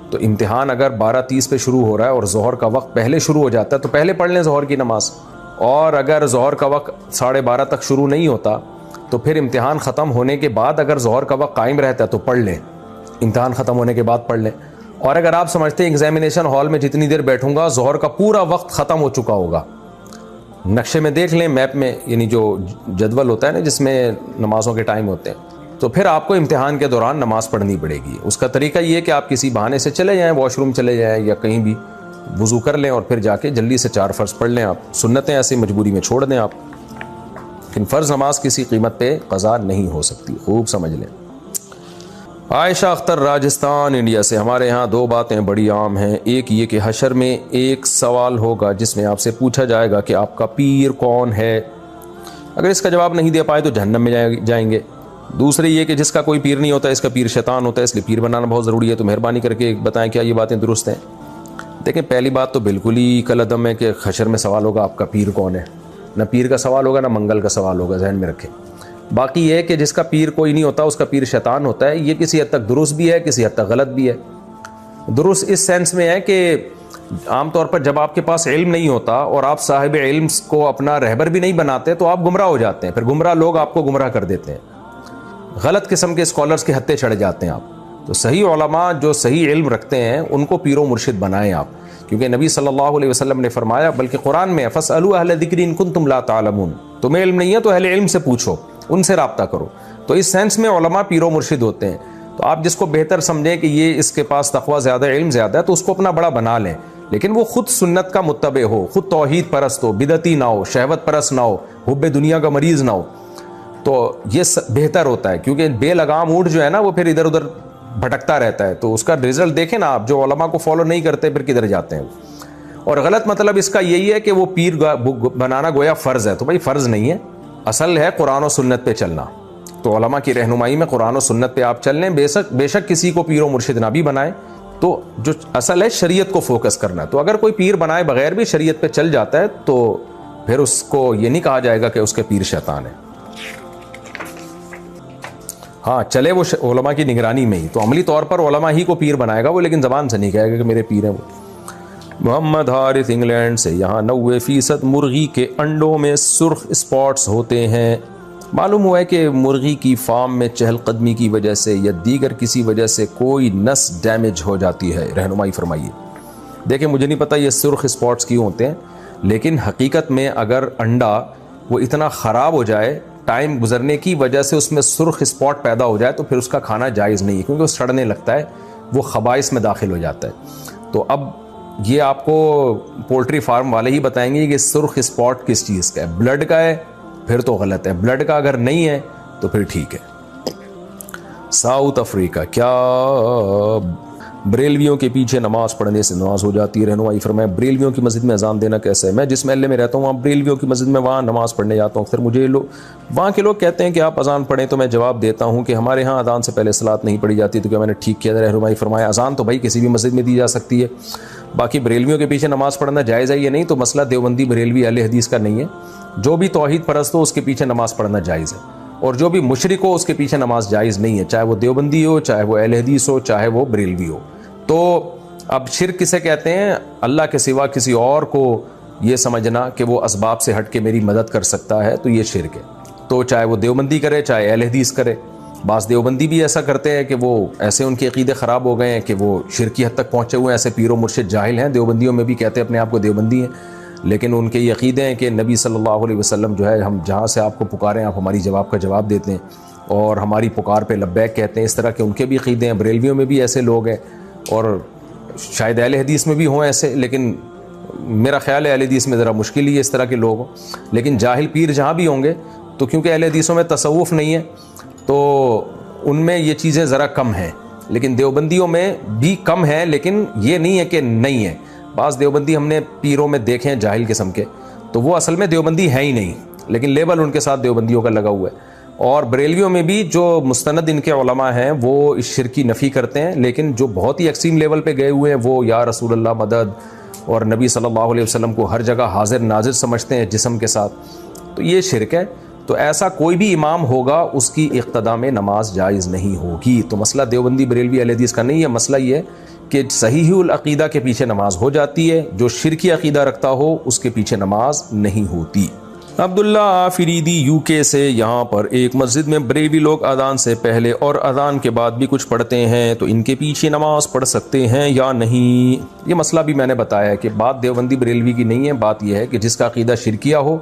تو امتحان اگر 12:30 پہ شروع ہو رہا ہے اور ظہر کا وقت پہلے شروع ہو جاتا ہے تو پہلے پڑھ لیں ظہر کی نماز، اور اگر ظہر کا وقت 12:30 تک شروع نہیں ہوتا تو پھر امتحان ختم ہونے کے بعد اگر ظہر کا وقت قائم رہتا ہے تو پڑھ لیں، امتحان ختم ہونے کے بعد پڑھ لیں۔ اور اگر آپ سمجھتے ہیں ایگزامینیشن ہال میں جتنی دیر بیٹھوں گا ظہر کا پورا وقت ختم ہو چکا ہوگا، نقشے میں دیکھ لیں، میپ میں، یعنی جو جدول ہوتا ہے نا جس میں نمازوں کے ٹائم ہوتے ہیں، تو پھر آپ کو امتحان کے دوران نماز پڑھنی پڑے گی۔ اس کا طریقہ یہ ہے کہ آپ کسی بہانے سے چلے جائیں، واش روم چلے جائیں یا کہیں بھی وضو کر لیں اور پھر جا کے جلدی سے 4 فرض پڑھ لیں۔ آپ سنتیں ایسی مجبوری میں چھوڑ دیں آپ، لیکن فرض نماز کسی قیمت پہ قضا نہیں ہو سکتی، خوب سمجھ لیں۔ عائشہ اختر راجستھان انڈیا سے، ہمارے ہاں 2 باتیں بڑی عام ہیں، ایک یہ کہ حشر میں ایک سوال ہوگا جس میں آپ سے پوچھا جائے گا کہ آپ کا پیر کون ہے، اگر اس کا جواب نہیں دے پائے تو جہنم میں جائیں گے۔ دوسری یہ کہ جس کا کوئی پیر نہیں ہوتا اس کا پیر شیطان ہوتا ہے، اس لیے پیر بنانا بہت ضروری ہے۔ تو مہربانی کر کے بتائیں کیا یہ باتیں درست ہیں؟ دیکھیں پہلی بات تو بالکل ہی کالعدم ہے کہ حشر میں سوال ہوگا آپ کا پیر کون ہے، نہ پیر کا سوال ہوگا نہ منگل کا سوال ہوگا، ذہن میں رکھیں۔ باقی یہ کہ جس کا پیر کوئی نہیں ہوتا اس کا پیر شیطان ہوتا ہے، یہ کسی حد تک درست بھی ہے کسی حد تک غلط بھی ہے۔ درست اس سینس میں ہے کہ عام طور پر جب آپ کے پاس علم نہیں ہوتا اور آپ صاحب علم کو اپنا رہبر بھی نہیں بناتے تو آپ گمراہ ہو جاتے ہیں، پھر گمراہ لوگ آپ کو گمراہ کر دیتے ہیں، غلط قسم کے اسکالرز کے ہتھے چڑھ جاتے ہیں آپ۔ تو صحیح علماء جو صحیح علم رکھتے ہیں ان کو پیر و مرشد بنائیں آپ، کیونکہ نبی صلی اللہ علیہ وسلم نے فرمایا، بلکہ قرآن میں فَاسْأَلُوا أَهْلَ الذِّكْرِ إِن كُنتُمْ لَا تَعْلَمُونَ، تمہیں علم نہیں ہے تو اہل علم سے پوچھو، ان سے رابطہ کرو۔ تو اس سینس میں علماء پیر و مرشد ہوتے ہیں۔ تو آپ جس کو بہتر سمجھیں کہ یہ اس کے پاس تقویٰ زیادہ علم زیادہ ہے تو اس کو اپنا بڑا بنا لیں، لیکن وہ خود سنت کا متبع ہو، خود توحید پرست ہو، بدعتی نہ ہو، شہوت پرست نہ ہو، حب دنیا کا مریض نہ ہو، تو یہ بہتر ہوتا ہے۔ کیونکہ بے لگام اونٹ جو ہے نا وہ پھر ادھر ادھر بھٹکتا رہتا ہے، تو اس کا رزلٹ دیکھیں نا آپ، جو علماء کو فالو نہیں کرتے پھر کدھر جاتے ہیں۔ اور غلط مطلب اس کا یہی ہے کہ وہ پیر بنانا گویا فرض ہے، تو بھائی فرض نہیں ہے، اصل ہے قرآن و سنت پہ چلنا۔ تو علماء کی رہنمائی میں قرآن و سنت پہ آپ چل لیں، بے شک کسی کو پیر و مرشد نہ بھی بنائیں، تو جو اصل ہے شریعت کو فوکس کرنا ہے۔ تو اگر کوئی پیر بنائے بغیر بھی شریعت پہ چل جاتا ہے تو پھر اس کو یہ نہیں کہا جائے گا کہ اس کے پیر شیطان ہے۔ ہاں چلے وہ علماء کی نگرانی میں ہی، تو عملی طور پر علماء ہی کو پیر بنائے گا وہ، لیکن زبان سے نہیں کہے گا کہ میرے پیر ہیں وہ۔ محمد حارث انگلینڈ سے، یہاں 90% مرغی کے انڈوں میں سرخ اسپاٹس ہوتے ہیں، معلوم ہوا ہے کہ مرغی کی فارم میں چہل قدمی کی وجہ سے یا دیگر کسی وجہ سے کوئی نس ڈیمیج ہو جاتی ہے، رہنمائی فرمائیے۔ دیکھیں مجھے نہیں پتہ یہ سرخ اسپاٹس کیوں ہوتے ہیں، لیکن حقیقت میں اگر انڈا وہ اتنا خراب ہو جائے، ٹائم گزرنے کی وجہ سے اس میں سرخ اسپاٹ پیدا ہو جائے تو پھر اس کا کھانا جائز نہیں ہے، کیونکہ وہ سڑنے لگتا ہے، وہ خبائث میں داخل ہو جاتا ہے۔ تو اب یہ آپ کو پولٹری فارم والے ہی بتائیں گے کہ سرخ اسپاٹ کس چیز کا ہے، بلڈ کا ہے پھر تو غلط ہے، بلڈ کا اگر نہیں ہے تو پھر ٹھیک ہے۔ ساؤتھ افریقہ، کیا بریلویوں کے پیچھے نماز پڑھنے سے نماز ہو جاتی ہے؟ رہنمائی فرمائیں بریلویوں کی مسجد میں اذان دینا کیسا ہے؟ میں جس محلے میں رہتا ہوں وہاں بریلویوں کی مسجد میں وہاں نماز پڑھنے جاتا ہوں، پھر مجھے وہاں کے لوگ کہتے ہیں کہ آپ اذان پڑھیں، تو میں جواب دیتا ہوں کہ ہمارے ہاں اذان سے پہلے صلاۃ نہیں پڑھی جاتی، تو کیا میں نے ٹھیک کیا؟ رہنمائی فرمایا اذان تو بھائی کسی بھی مسجد میں دی جا سکتی ہے، باقی بریلویوں کے پیچھے نماز پڑھنا جائز ہے یا نہیں تو مسئلہ دیوبندی بریلوی اہل حدیث کا نہیں ہے، جو بھی توحید پرست ہو اس کے پیچھے نماز پڑھنا جائز ہے، اور جو بھی مشرک ہو اس کے پیچھے نماز جائز نہیں ہے، چاہے وہ دیوبندی ہو، چاہے وہ اہل حدیث ہو، چاہے وہ بریلوی ہو۔ تو اب شرک کسے کہتے ہیں؟ اللہ کے سوا کسی اور کو یہ سمجھنا کہ وہ اسباب سے ہٹ کے میری مدد کر سکتا ہے، تو یہ شرک ہے۔ تو چاہے وہ دیوبندی کرے چاہے اہل حدیث کرے، بعض دیوبندی بھی ایسا کرتے ہیں کہ وہ ایسے ان کے عقیدے خراب ہو گئے ہیں کہ وہ شرکی حد تک پہنچے ہوئے ہیں، ایسے پیر و مرشد جاہل ہیں، دیوبندیوں میں بھی کہتے ہیں اپنے آپ کو دیوبندی ہیں، لیکن ان کے یہ عقیدے ہیں کہ نبی صلی اللہ علیہ وسلم جو ہے، ہم جہاں سے آپ کو پکاریں آپ ہماری جواب کا جواب دیتے ہیں اور ہماری پکار پہ لبیک کہتے ہیں، اس طرح کے ان کے بھی عقیدے ہیں۔ بریلویوں میں بھی ایسے لوگ ہیں اور شاید اہل حدیث میں بھی ہوں ایسے، لیکن میرا خیال ہے اہل حدیث میں ذرا مشکل ہی ہے اس طرح کے لوگ ہوں، لیکن جاہل پیر جہاں بھی ہوں گے تو کیونکہ اہل حدیثوں میں تصوف نہیں ہے تو ان میں یہ چیزیں ذرا کم ہیں، لیکن دیوبندیوں میں بھی کم ہیں، لیکن یہ نہیں ہے کہ نہیں ہے۔ بعض دیوبندی ہم نے پیروں میں دیکھے ہیں جاہل قسم کے، تو وہ اصل میں دیوبندی ہیں ہی نہیں، لیکن لیبل ان کے ساتھ دیوبندیوں کا لگا ہوا ہے۔ اور بریلویوں میں بھی جو مستند ان کے علماء ہیں وہ اس شرک کی نفی کرتے ہیں، لیکن جو بہت ہی ایکسٹریم لیول پہ گئے ہوئے ہیں وہ یا رسول اللہ مدد اور نبی صلی اللہ علیہ وسلم کو ہر جگہ حاضر ناظر سمجھتے ہیں جسم کے ساتھ، تو یہ شرک ہے۔ تو ایسا کوئی بھی امام ہوگا اس کی اقتداء میں نماز جائز نہیں ہوگی۔ تو مسئلہ دیوبندی بریلوی اہل حدیث کا نہیں ہے، مسئلہ یہ ہے کہ صحیح العقیدہ کے پیچھے نماز ہو جاتی ہے، جو شرکی عقیدہ رکھتا ہو اس کے پیچھے نماز نہیں ہوتی۔ عبداللہ آفریدی یو کے سے، یہاں پر ایک مسجد میں بریلوی لوگ اذان سے پہلے اور اذان کے بعد بھی کچھ پڑھتے ہیں، تو ان کے پیچھے نماز پڑھ سکتے ہیں یا نہیں؟ یہ مسئلہ بھی میں نے بتایا ہے کہ بات دیوبندی بریلوی کی نہیں ہے، بات یہ ہے کہ جس کا عقیدہ شرکیہ ہو،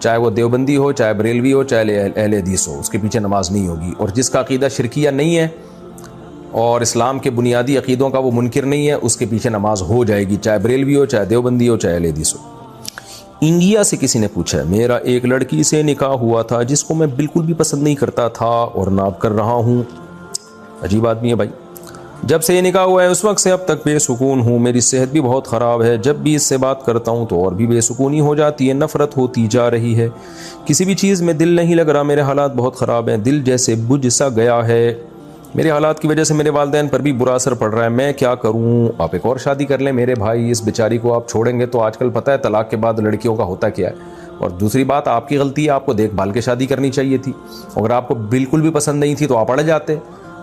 چاہے وہ دیوبندی ہو چاہے بریلوی ہو چاہے اہل حدیث ہو، اس کے پیچھے نماز نہیں ہوگی، اور جس کا عقیدہ شرکیہ نہیں ہے اور اسلام کے بنیادی عقیدوں کا وہ منکر نہیں ہے اس کے پیچھے نماز ہو جائے گی، چاہے بریلوی ہو چاہے دیوبندی ہو چاہے اہل حدیث ہو۔ انڈیا سے کسی نے پوچھا، میرا ایک لڑکی سے نکاح ہوا تھا جس کو میں بالکل بھی پسند نہیں کرتا تھا اور نہ اب کر رہا ہوں۔ عجیب آدمی ہے بھائی۔ جب سے یہ نکاح ہوا ہے اس وقت سے اب تک بے سکون ہوں، میری صحت بھی بہت خراب ہے، جب بھی اس سے بات کرتا ہوں تو اور بھی بے سکونی ہو جاتی ہے، نفرت ہوتی جا رہی ہے، کسی بھی چیز میں دل نہیں لگ رہا، میرے حالات بہت خراب ہیں، دل جیسے بجھ سا گیا ہے، میرے حالات کی وجہ سے میرے والدین پر بھی برا اثر پڑ رہا ہے، میں کیا کروں؟ آپ ایک اور شادی کر لیں میرے بھائی، اس بیچاری کو آپ چھوڑیں گے تو آج کل پتہ ہے طلاق کے بعد لڑکیوں کا ہوتا کیا ہے۔ اور دوسری بات آپ کی غلطی ہے، آپ کو دیکھ بھال کے شادی کرنی چاہیے تھی، اگر آپ کو بالکل بھی پسند نہیں تھی تو آپ اڑ جاتے،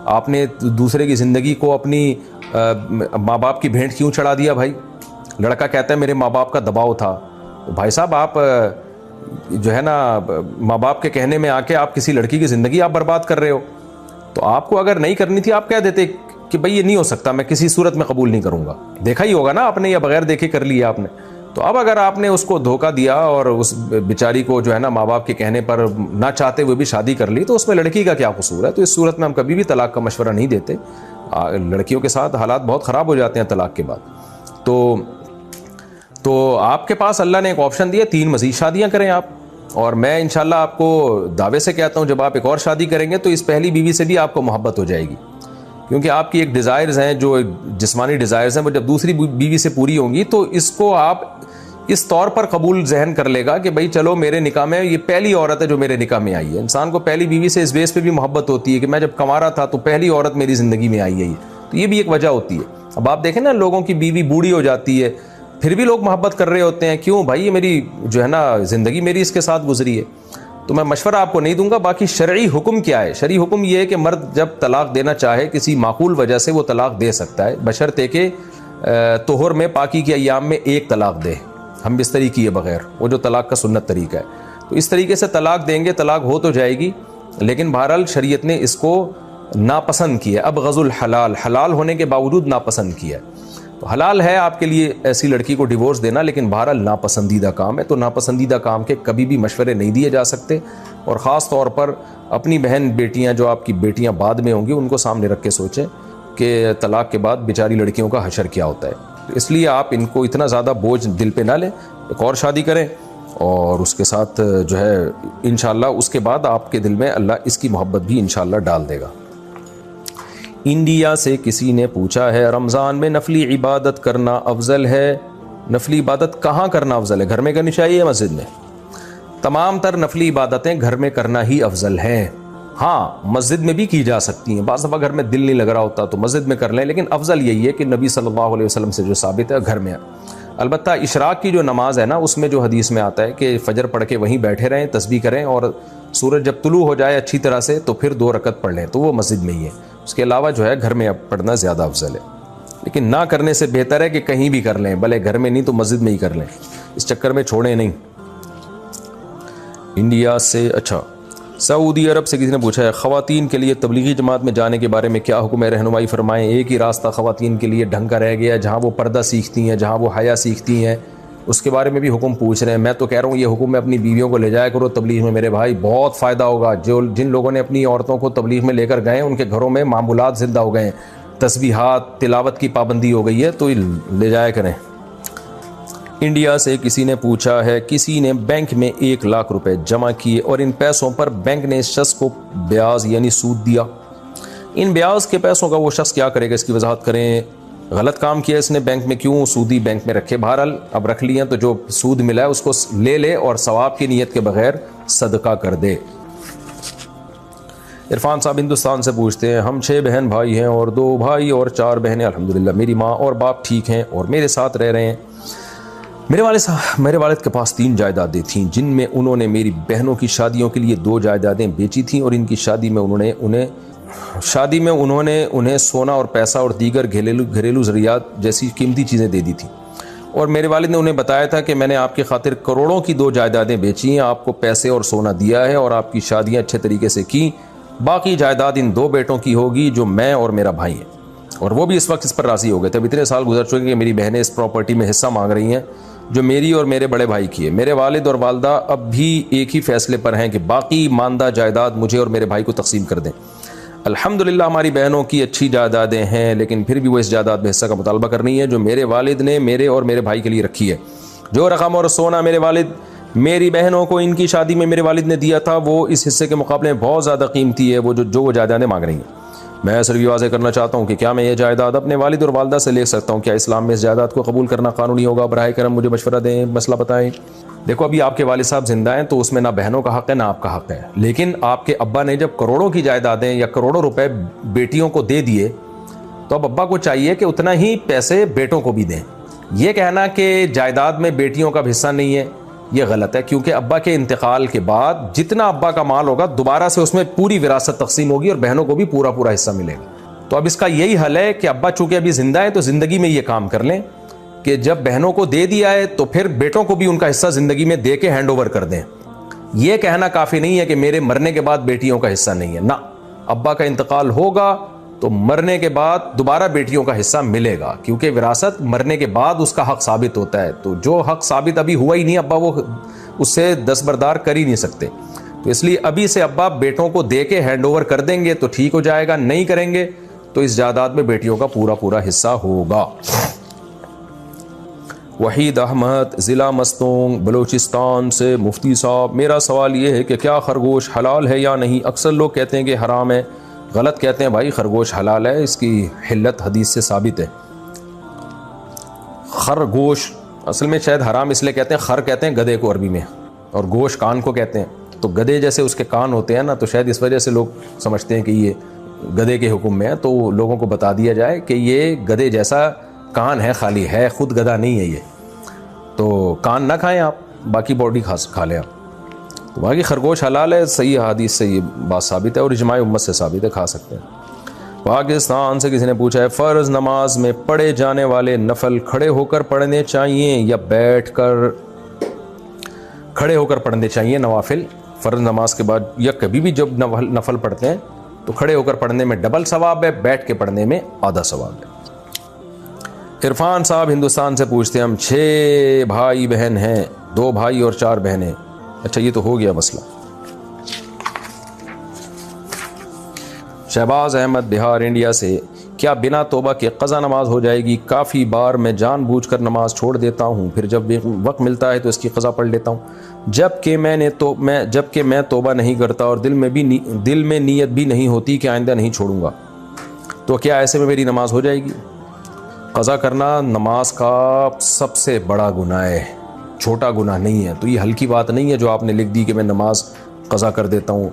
آپ نے دوسرے کی زندگی کو اپنی ماں باپ کی بھینٹ کیوں چڑھا دیا بھائی؟ لڑکا کہتا ہے میرے ماں باپ کا دباؤ تھا، بھائی صاحب آپ جو ہے نا ماں باپ کے کہنے میں آ کے آپ کسی لڑکی کی زندگی آپ برباد کر رہے ہو، تو آپ کو اگر نہیں کرنی تھی آپ کہہ دیتے کہ بھائی یہ نہیں ہو سکتا، میں کسی صورت میں قبول نہیں کروں گا، دیکھا ہی ہوگا نا آپ نے یا بغیر دیکھے کر لیا آپ نے۔ تو اب اگر آپ نے اس کو دھوکہ دیا اور اس بیچاری کو جو ہے نا ماں باپ کے کہنے پر نہ چاہتے ہوئے بھی شادی کر لی تو اس میں لڑکی کا کیا قصور ہے؟ تو اس صورت میں ہم کبھی بھی طلاق کا مشورہ نہیں دیتے، لڑکیوں کے ساتھ حالات بہت خراب ہو جاتے ہیں طلاق کے بعد۔ تو آپ کے پاس اللہ نے ایک آپشن دیا، 3 مزید شادیاں کریں آپ، اور میں انشاءاللہ آپ کو دعوے سے کہتا ہوں جب آپ ایک اور شادی کریں گے تو اس پہلی بیوی سے بھی آپ کو محبت ہو جائے گی، کیونکہ آپ کی ایک ڈیزائرز ہیں جو جسمانی ڈیزائرز ہیں وہ جب دوسری بیوی سے پوری ہوں گی تو اس کو آپ اس طور پر قبول ذہن کر لے گا کہ بھئی چلو میرے نکاح میں یہ پہلی عورت ہے جو میرے نکاح میں آئی ہے۔ انسان کو پہلی بیوی سے اس بیس پہ بھی محبت ہوتی ہے کہ میں جب کما رہا تھا تو پہلی عورت میری زندگی میں آئی ہے، تو یہ بھی ایک وجہ ہوتی ہے۔ اب آپ دیکھیں نا لوگوں کی بیوی بوڑھی ہو جاتی ہے پھر بھی لوگ محبت کر رہے ہوتے ہیں، کیوں بھائی؟ یہ میری جو ہے نا زندگی میری اس کے ساتھ گزری ہے۔ تو میں مشورہ آپ کو نہیں دوں گا۔ باقی شرعی حکم کیا ہے؟ شرعی حکم یہ ہے کہ مرد جب طلاق دینا چاہے کسی معقول وجہ سے وہ طلاق دے سکتا ہے، بشرطے کہ طہر میں پاکی کے ایام میں 1 طلاق دے، ہم بستری کیے بغیر، وہ جو طلاق کا سنت طریقہ ہے۔ تو اس طریقے سے طلاق دیں گے، طلاق ہو تو جائے گی، لیکن بہرحال شریعت نے اس کو ناپسند کیا، اب غض الحلال، حلال ہونے کے باوجود ناپسند کیا۔ تو حلال ہے آپ کے لیے ایسی لڑکی کو ڈیورس دینا، لیکن بہرحال ناپسندیدہ کام ہے، تو ناپسندیدہ کام کے کبھی بھی مشورے نہیں دیے جا سکتے، اور خاص طور پر اپنی بہن بیٹیاں جو آپ کی بیٹیاں بعد میں ہوں گی ان کو سامنے رکھ کے سوچیں کہ طلاق کے بعد بیچاری لڑکیوں کا حشر کیا ہوتا ہے۔ تو اس لیے آپ ان کو اتنا زیادہ بوجھ دل پہ نہ لیں، ایک اور شادی کریں اور اس کے ساتھ جو ہے انشاءاللہ اس کے بعد آپ کے دل میں اللہ اس کی محبت بھی انشاءاللہ ڈال دے گا۔ انڈیا سے کسی نے پوچھا ہے رمضان میں نفلی عبادت کرنا افضل ہے؟ نفلی عبادت کہاں کرنا افضل ہے؟ گھر میں کرنی چاہیے مسجد میں؟ تمام تر نفلی عبادتیں گھر میں کرنا ہی افضل ہیں، ہاں مسجد میں بھی کی جا سکتی ہیں، بعض دفعہ گھر میں دل نہیں لگ رہا ہوتا تو مسجد میں کر لیں، لیکن افضل یہی ہے کہ نبی صلی اللہ علیہ وسلم سے جو ثابت ہے گھر میں۔ البتہ اشراق کی جو نماز ہے نا اس میں جو حدیث میں آتا ہے کہ فجر پڑھ کے وہیں بیٹھے رہیں، تسبیح کریں، اور سورج جب طلوع ہو جائے اچھی طرح سے تو پھر 2 رکعت پڑھ لیں، تو وہ مسجد میں ہی ہے۔ اس کے علاوہ جو ہے گھر میں پڑھنا زیادہ افضل ہے، لیکن نہ کرنے سے بہتر ہے کہ کہیں بھی کر لیں، بھلے گھر میں نہیں تو مسجد میں ہی کر لیں، اس چکر میں چھوڑیں نہیں۔ انڈیا سے سعودی عرب سے کسی نے پوچھا ہے خواتین کے لیے تبلیغی جماعت میں جانے کے بارے میں کیا حکم ہے؟ رہنمائی فرمائیں۔ ایک ہی راستہ خواتین کے لیے ڈھنگ کا رہ گیا ہے، جہاں وہ پردہ سیکھتی ہیں، جہاں وہ حیا سیکھتی ہیں، اس کے بارے میں بھی حکم پوچھ رہے ہیں۔ میں تو کہہ رہا ہوں یہ حکم ہے اپنی بیویوں کو لے جایا کرو تبلیغ میں میرے بھائی، بہت فائدہ ہوگا۔ جن لوگوں نے اپنی عورتوں کو تبلیغ میں لے کر گئے ان کے گھروں میں معمولات زندہ ہو گئے ہیں، تسبیحات تلاوت کی پابندی ہو گئی ہے، تو لے جایا کریں۔ انڈیا سے کسی نے پوچھا ہے کسی نے بینک میں 1 لاکھ روپے جمع کیے اور ان پیسوں پر بینک نے اس شخص کو بیاض یعنی سود دیا، ان بیاض کے پیسوں کا وہ شخص کیا کرے گا؟ اس کی وضاحت کریں۔ غلط کام کیا اس نے، بینک میں کیوں سودی بینک میں رکھے؟ بہرحال اب رکھ لیے تو جو سود ملا ہے اس کو لے لے اور ثواب کی نیت کے بغیر صدقہ کر دے۔ عرفان صاحب ہندوستان سے پوچھتے ہیں ہم 6 بہن بھائی ہیں اور 2 بھائی اور 4 بہنیں، الحمدللہ میری ماں اور باپ ٹھیک ہیں اور میرے ساتھ رہ رہے ہیں۔ میرے والد کے پاس 3 جائیدادیں تھیں جن میں انہوں نے میری بہنوں کی شادیوں کے لیے 2 جائیدادیں بیچی تھیں اور ان کی شادی میں انہوں نے انہیں سونا اور پیسہ اور دیگر گھریلو ضروریات جیسی قیمتی چیزیں دے دی تھیں، اور میرے والد نے انہیں بتایا تھا کہ میں نے آپ کی خاطر کروڑوں کی 2 جائیدادیں بیچی ہیں، آپ کو پیسے اور سونا دیا ہے اور آپ کی شادیاں اچھے طریقے سے کی، باقی جائیداد ان 2 بیٹوں کی ہوگی جو میں اور میرا بھائی ہیں، اور وہ بھی اس وقت اس پر راضی ہو گئے تھے۔ اب اتنے سال گزر چکے کہ میری بہنیں اس پراپرٹی میں حصہ مانگ رہی ہیں جو میری اور میرے بڑے بھائی کی ہے۔ میرے والد اور والدہ اب بھی ایک ہی فیصلے پر ہیں کہ باقی ماندہ جائیداد مجھے اور میرے بھائی کو تقسیم کر دیں۔ الحمدللہ ہماری بہنوں کی اچھی جائیدادیں ہیں، لیکن پھر بھی وہ اس جائیداد میں حصہ کا مطالبہ کرنی ہے جو میرے والد نے میرے اور میرے بھائی کے لیے رکھی ہے۔ جو رقم اور سونا میرے والد میری بہنوں کو ان کی شادی میں میرے والد نے دیا تھا وہ اس حصے کے مقابلے میں بہت زیادہ قیمتی ہے، وہ جو جائیدادیں مانگ رہی ہیں۔ میں صرف یہ واضح کرنا چاہتا ہوں کہ کیا میں یہ جائیداد اپنے والد اور والدہ سے لے سکتا ہوں؟ کیا اسلام میں اس جائیداد کو قبول کرنا قانونی ہوگا؟ براہ کرم مجھے مشورہ دیں، مسئلہ بتائیں۔ دیکھو ابھی آپ کے والد صاحب زندہ ہیں تو اس میں نہ بہنوں کا حق ہے نہ آپ کا حق ہے، لیکن آپ کے ابا نے جب کروڑوں کی جائیدادیں یا کروڑوں روپے بیٹیوں کو دے دیے تو اب ابا کو چاہیے کہ اتنا ہی پیسے بیٹوں کو بھی دیں۔ یہ کہنا کہ جائیداد میں بیٹیوں کا حصہ نہیں ہے یہ غلط ہے، کیونکہ ابا کے انتقال کے بعد جتنا ابا کا مال ہوگا دوبارہ سے اس میں پوری وراثت تقسیم ہوگی اور بہنوں کو بھی پورا پورا حصہ ملے گا۔ تو اب اس کا یہی حل ہے کہ ابا چونکہ ابھی زندہ ہے تو زندگی میں یہ کام کر لیں کہ جب بہنوں کو دے دیا ہے تو پھر بیٹوں کو بھی ان کا حصہ زندگی میں دے کے ہینڈ اوور کر دیں۔ یہ کہنا کافی نہیں ہے کہ میرے مرنے کے بعد بیٹیوں کا حصہ نہیں ہے، نہ، ابا کا انتقال ہوگا تو مرنے کے بعد دوبارہ بیٹیوں کا حصہ ملے گا، کیونکہ وراثت مرنے کے بعد اس کا حق ثابت ہوتا ہے، تو جو حق ثابت ابھی ہوا ہی نہیں ابا وہ اس سے دستبردار کر ہی نہیں سکتے، تو اس لیے ابھی سے ابا بیٹوں کو دے کے ہینڈ اوور کر دیں گے تو ٹھیک ہو جائے گا، نہیں کریں گے تو اس جائیداد میں بیٹیوں کا پورا پورا حصہ ہوگا۔ وحید احمد ضلع مستونگ بلوچستان سے، مفتی صاحب میرا سوال یہ ہے کہ کیا خرگوش حلال ہے یا نہیں؟ اکثر لوگ کہتے ہیں کہ حرام ہے، غلط کہتے ہیں بھائی، خرگوش حلال ہے، اس کی حلت حدیث سے ثابت ہے۔ خرگوش اصل میں شاید حرام اس لیے کہتے ہیں، خر کہتے ہیں گدھے کو عربی میں، اور گوش کان کو کہتے ہیں، تو گدھے جیسے اس کے کان ہوتے ہیں نا، تو شاید اس وجہ سے لوگ سمجھتے ہیں کہ یہ گدھے کے حکم میں ہے، تو لوگوں کو بتا دیا جائے کہ یہ گدھے جیسا کان ہے، خالی ہے، خود گدھا نہیں ہے یہ، تو کان نہ کھائیں آپ، باقی باڈی کھا لیں آپ۔ تو باقی خرگوش حلال ہے، صحیح حدیث سے یہ بات ثابت ہے اور اجماع امت سے ثابت ہے، کھا سکتے ہیں۔ پاکستان سے کسی نے پوچھا ہے فرض نماز میں پڑھے جانے والے نفل کھڑے ہو کر پڑھنے چاہیے یا بیٹھ کر؟ کھڑے ہو کر پڑھنے چاہیے نوافل فرض نماز کے بعد، یا کبھی بھی جب نفل پڑھتے ہیں تو کھڑے ہو کر پڑھنے میں ڈبل ثواب ہے، بیٹھ کے پڑھنے میں آدھا ثواب ہے۔ عرفان صاحب ہندوستان سے پوچھتے ہیں ہم 6 بھائی بہن ہیں، 2 بھائی اور 4 بہنیں۔ اچھا یہ تو ہو گیا مسئلہ۔ شہباز احمد بہار انڈیا سے، کیا بنا توبہ کے قضا نماز ہو جائے گی؟ کافی بار میں جان بوجھ کر نماز چھوڑ دیتا ہوں، پھر جب وقت ملتا ہے تو اس کی قضا پڑھ لیتا ہوں، جبکہ میں توبہ نہیں کرتا اور دل میں نیت بھی نہیں ہوتی کہ آئندہ نہیں چھوڑوں گا، تو کیا ایسے میں میری نماز ہو جائے گی؟ قضا کرنا نماز کا سب سے بڑا گناہ ہے، چھوٹا گناہ نہیں ہے، تو یہ ہلکی بات نہیں ہے جو آپ نے لکھ دی کہ میں نماز قضا کر دیتا ہوں۔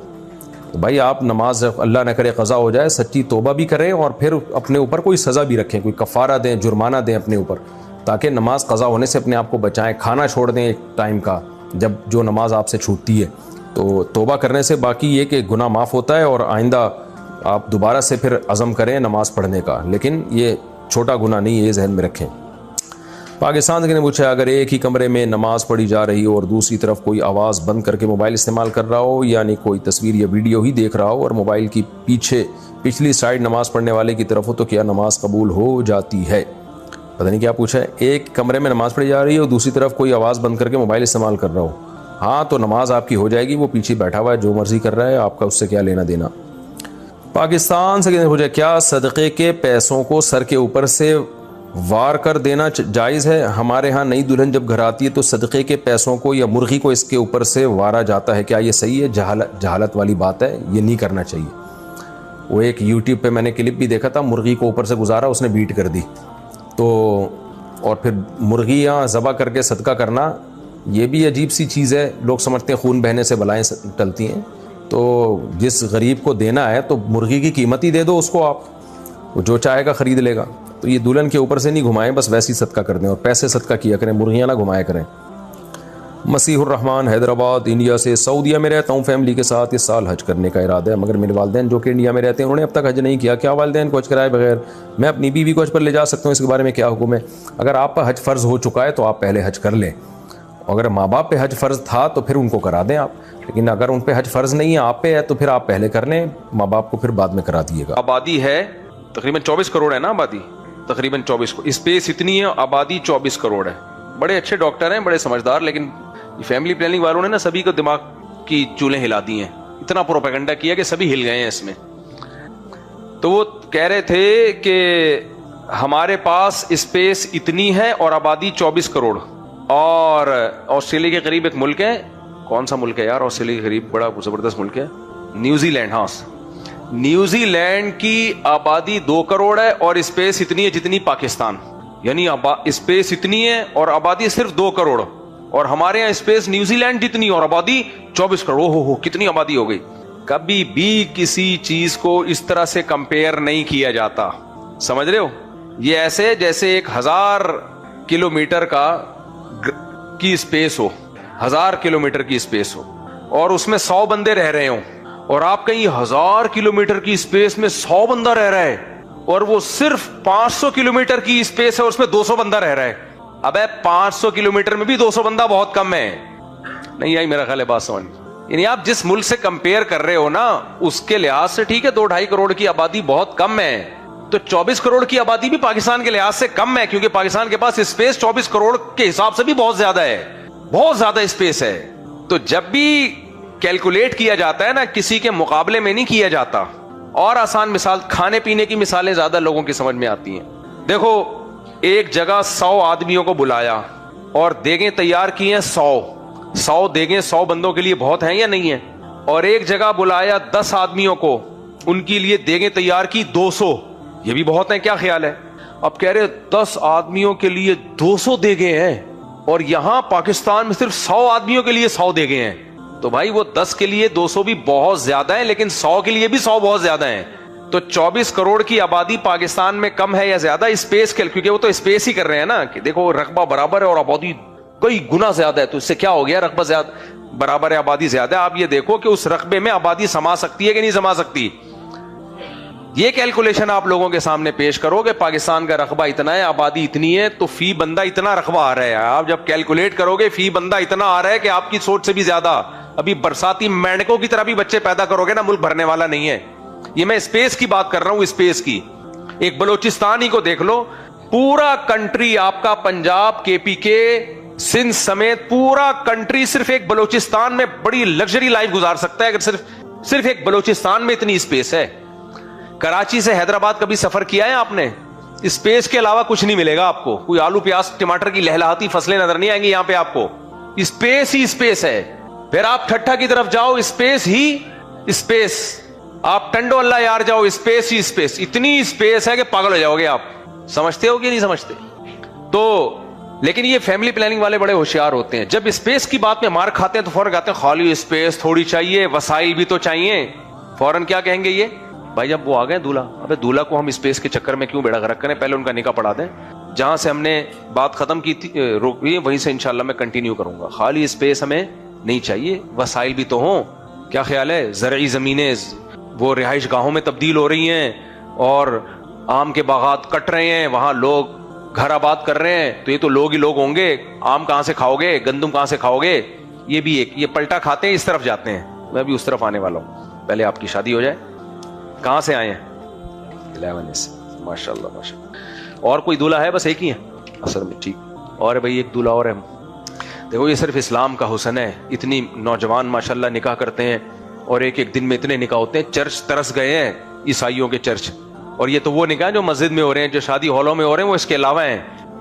تو بھائی آپ نماز اللہ نہ کرے قضا ہو جائے، سچی توبہ بھی کریں اور پھر اپنے اوپر کوئی سزا بھی رکھیں، کوئی کفارہ دیں، جرمانہ دیں اپنے اوپر، تاکہ نماز قضا ہونے سے اپنے آپ کو بچائیں۔ کھانا چھوڑ دیں ایک ٹائم کا جب جو نماز آپ سے چھوٹتی ہے، تو توبہ کرنے سے باقی یہ کہ گناہ معاف ہوتا ہے اور آئندہ آپ دوبارہ سے پھر عزم کریں نماز پڑھنے کا، لیکن یہ چھوٹا گناہ نہیں ہے، یہ ذہن میں رکھیں۔ پاکستان کے نے پوچھا اگر ایک ہی کمرے میں نماز پڑھی جا رہی ہو اور دوسری طرف کوئی آواز بند کر کے موبائل استعمال کر رہا ہو، یعنی کوئی تصویر یا ویڈیو ہی دیکھ رہا ہو اور موبائل کی پچھلی سائیڈ نماز پڑھنے والے کی طرف ہو، تو کیا نماز قبول ہو جاتی ہے؟ پتہ نہیں کیا پوچھا ہے، ایک کمرے میں نماز پڑھی جا رہی ہے اور دوسری طرف کوئی آواز بند کر کے موبائل استعمال کر رہا ہو، ہاں تو نماز آپ کی ہو جائے گی، وہ پیچھے بیٹھا ہوا ہے جو مرضی کر رہا ہے، آپ کا اس سے کیا لینا دینا۔ پاکستان سے پوچھا کیا صدقے کے پیسوں کو سر کے اوپر سے وار کر دینا جائز ہے؟ ہمارے ہاں نئی دلہن جب گھر آتی ہے تو صدقے کے پیسوں کو یا مرغی کو اس کے اوپر سے وارا جاتا ہے، کیا یہ صحیح ہے؟ جہالت والی بات ہے، یہ نہیں کرنا چاہیے۔ وہ ایک یوٹیوب پہ میں نے کلپ بھی دیکھا تھا، مرغی کو اوپر سے گزارا، اس نے بیٹ کر دی، تو اور پھر مرغیاں ذبح کر کے صدقہ کرنا یہ بھی عجیب سی چیز ہے، لوگ سمجھتے ہیں خون بہنے سے بلائیں ٹلتی ہیں، تو جس غریب کو دینا ہے تو مرغی کی قیمت ہی دے دو اس کو، آپ وہ جو چاہے گا خرید لے گا، تو یہ دلہن کے اوپر سے نہیں گھمائیں، بس ویسی صدقہ کر دیں اور پیسے صدقہ کیا کریں، مرغیاں نہ گھمایا کریں۔ مسیح الرحمان حیدرآباد انڈیا سے، سعودیہ میں رہتا ہوں، فیملی کے ساتھ اس سال حج کرنے کا ارادہ ہے، مگر میرے والدین جو کہ انڈیا میں رہتے ہیں انہوں نے اب تک حج نہیں کیا، کیا والدین کو حج کرائے بغیر میں اپنی بیوی کو حج پر لے جا سکتا ہوں؟ اس کے بارے میں کیا حکم ہے؟ اگر آپ پر حج فرض ہو چکا ہے تو آپ پہلے حج کر لیں، اگر ماں باپ پہ حج فرض تھا تو پھر ان کو کرا دیں آپ، لیکن اگر ان پہ حج فرض نہیں ہے آپ پہ ہے تو پھر آپ پہلے کر لیں، ماں باپ کو پھر بعد میں کرا دیے گا۔ آبادی ہے تقریباً 24 کروڑ ہے نا، آبادی تقریباً 24 اسپیس اتنی ہے، آبادی 24 کروڑ ہے، بڑے اچھے ڈاکٹر ہیں، بڑے سمجھدار، لیکن فیملی پلاننگ والوں نے نا سبھی کو دماغ کی چولیں ہلا دی ہیں، اتنا پروپیگنڈا کیا کہ سبھی ہل گئے ہیں اس میں۔ تو وہ کہہ رہے تھے کہ ہمارے پاس اسپیس اتنی ہے اور آبادی 24 کروڑ، اور آسٹریلیا کے قریب ایک ملک ہے، کون سا ملک ہے یار آسٹریلیا کے قریب، بڑا زبردست ملک ہے، نیوزی لینڈ، ہاں نیوزی لینڈ کی آبادی 2 کروڑ ہے اور اسپیس اتنی ہے جتنی پاکستان, یعنی اسپیس اتنی ہے اور آبادی صرف 2 کروڑ, اور ہمارے یہاں اسپیس نیوزی لینڈ جتنی اور آبادی 24 کروڑ. ہو کتنی آبادی ہو گئی. کبھی بھی کسی چیز کو اس طرح سے کمپیئر نہیں کیا جاتا, سمجھ رہے ہو. یہ ایسے جیسے 1000 کلومیٹر کی اسپیس ہو, 1000 کلومیٹر کی اسپیس ہو اور اس میں 100 بندے رہ رہے ہوں, اور آپ کہیں 1000 کلومیٹر کی اسپیس میں 100 بندہ رہ رہا ہے اور وہ صرف 500 کلومیٹر کی اسپیس ہے اور اس میں 200 بندہ رہ رہا ہے. ابے 500 کلومیٹر میں بھی 200 بندہ بہت کم ہے. نہیں آئی میرا خیال ہے بات سمجھ. یعنی آپ جس ملک سے کمپیئر کر رہے ہو نا اس کے لحاظ سے ٹھیک ہے 2-2.5 کروڑ کی آبادی بہت کم ہے, تو 24 کروڑ کی آبادی بھی پاکستان کے لحاظ سے کم ہے, کیونکہ پاکستان کے پاس اسپیس 24 کروڑ کے حساب سے بھی بہت زیادہ ہے, بہت زیادہ اسپیس ہے. تو جب بھی کیلکولیٹ کیا جاتا ہے نا کسی کے مقابلے میں نہیں کیا جاتا. اور آسان مثال, کھانے پینے کی مثالیں زیادہ لوگوں کی سمجھ میں آتی ہیں. دیکھو ایک جگہ 100 آدمیوں کو بلایا اور دیگیں تیار کی ہیں 100 دیگیں 100 بندوں کے لیے بہت ہیں یا نہیں ہیں, اور ایک جگہ بلایا 10 آدمیوں کو, ان کے لیے دیگیں تیار کی 200, یہ بھی بہت ہیں. کیا خیال ہے؟ اب کہہ رہے 10 آدمیوں کے لیے 200 دیگیں ہیں اور یہاں پاکستان میں صرف 100 آدمیوں کے لیے 100 دیگیں ہیں. تو بھائی وہ 10 کے لیے 200 بھی بہت زیادہ ہیں, لیکن 100 کے لیے بھی 100 بہت زیادہ ہیں. تو 24 کروڑ کی آبادی پاکستان میں کم ہے یا زیادہ اسپیس کے, کیونکہ وہ تو اسپیس ہی کر رہے ہیں نا کہ دیکھو رقبہ برابر ہے اور آبادی کئی گنا زیادہ ہے, تو اس سے کیا ہو گیا, رقبہ زیادہ برابر ہے آبادی زیادہ ہے. آپ یہ دیکھو کہ اس رقبے میں آبادی سما سکتی ہے کہ نہیں سما سکتی. یہ کیلکولیشن آپ لوگوں کے سامنے پیش کرو کہ پاکستان کا رقبہ اتنا ہے, آبادی اتنی ہے, تو فی بندہ اتنا رقبہ آ رہا ہے. آپ جب کیلکولیٹ کرو گے فی بندہ اتنا آ رہا ہے کہ آپ کی سوچ سے بھی زیادہ. ابھی برساتی مینڈکوں کی طرح بھی بچے پیدا کرو گے نا, ملک بھرنے والا نہیں ہے. یہ میں اسپیس کی بات کر رہا ہوں, اسپیس کی. ایک بلوچستان ہی کو دیکھ لو, پورا کنٹری آپ کا پنجاب, KPK, سندھ سمیت پورا کنٹری صرف ایک بلوچستان میں بڑی لگژری لائف گزار سکتا ہے اگر صرف ایک بلوچستان میں اتنی اسپیس ہے. کراچی سے حیدرآباد کبھی سفر کیا ہے آپ نے؟ اسپیس کے علاوہ کچھ نہیں ملے گا آپ کو. کوئی آلو پیاز ٹماٹر کی لہلاتی فصلیں نظر نہیں آئیں گی یہاں پہ آپ کو. اسپیس ہی اسپیس ہے. پھر آپ ٹھٹھا کی طرف جاؤ, اسپیس ہی اسپیس. آپ ٹنڈو اللہ یار جاؤ, اسپیس ہی اسپیس. اتنی اسپیس ہے کہ پاگل ہو جاؤ گے آپ. سمجھتے ہو کہ نہیں سمجھتے؟ تو لیکن یہ فیملی پلاننگ والے بڑے ہوشیار ہوتے ہیں, جب اسپیس کی بات میں مار کھاتے ہیں تو فوراً کہتے ہیں خالی اسپیس تھوڑی چاہیے, وسائل بھی تو چاہیے. فوراً کیا کہیں گے یہ بھائی جب وہ آ گئے دولہا, ابے دولہا کو ہم اسپیس کے چکر میں کیوں بیڑا غرق کریں, پہلے ان کا نکاح پڑھا دیں. جہاں سے ہم نے بات ختم کی تھی روکی وہیں سے انشاءاللہ میں کنٹینیو کروں گا. خالی اسپیس ہمیں نہیں چاہیے, وسائل بھی تو ہوں. کیا خیال ہے؟ زرعی زمینیں وہ رہائش گاہوں میں تبدیل ہو رہی ہیں اور آم کے باغات کٹ رہے ہیں, وہاں لوگ گھر آباد کر رہے ہیں, تو یہ تو لوگ ہی لوگ ہوں گے. آم کہاں سے کھاؤ گے, گندم کہاں سے کھاؤ گے؟ یہ بھی ایک یہ پلٹا کھاتے ہیں, اس طرف جاتے ہیں. میں بھی اس طرف آنے والا ہوں, پہلے آپ کی شادی ہو جائے. کہاں سے آئے ہیں؟ 11 سے. ماشاء اللہ ماشاء اللہ. اور کوئی دولہا ہے؟ بس ایک ہی ہے اصل میں. ٹھیک, اور بھائی ایک دولہا اور ہے. دیکھو یہ صرف اسلام کا حسن ہے. اتنی نوجوان ماشاءاللہ نکاح کرتے ہیں اور ایک دن میں اتنے نکاح ہوتے ہیں. چرچ ترس گئے ہیں عیسائیوں کے چرچ, اور یہ تو وہ نکاح جو مسجد میں ہو رہے ہیں, جو شادی ہالوں میں ہو رہے ہیں وہ اس کے علاوہ ہیں.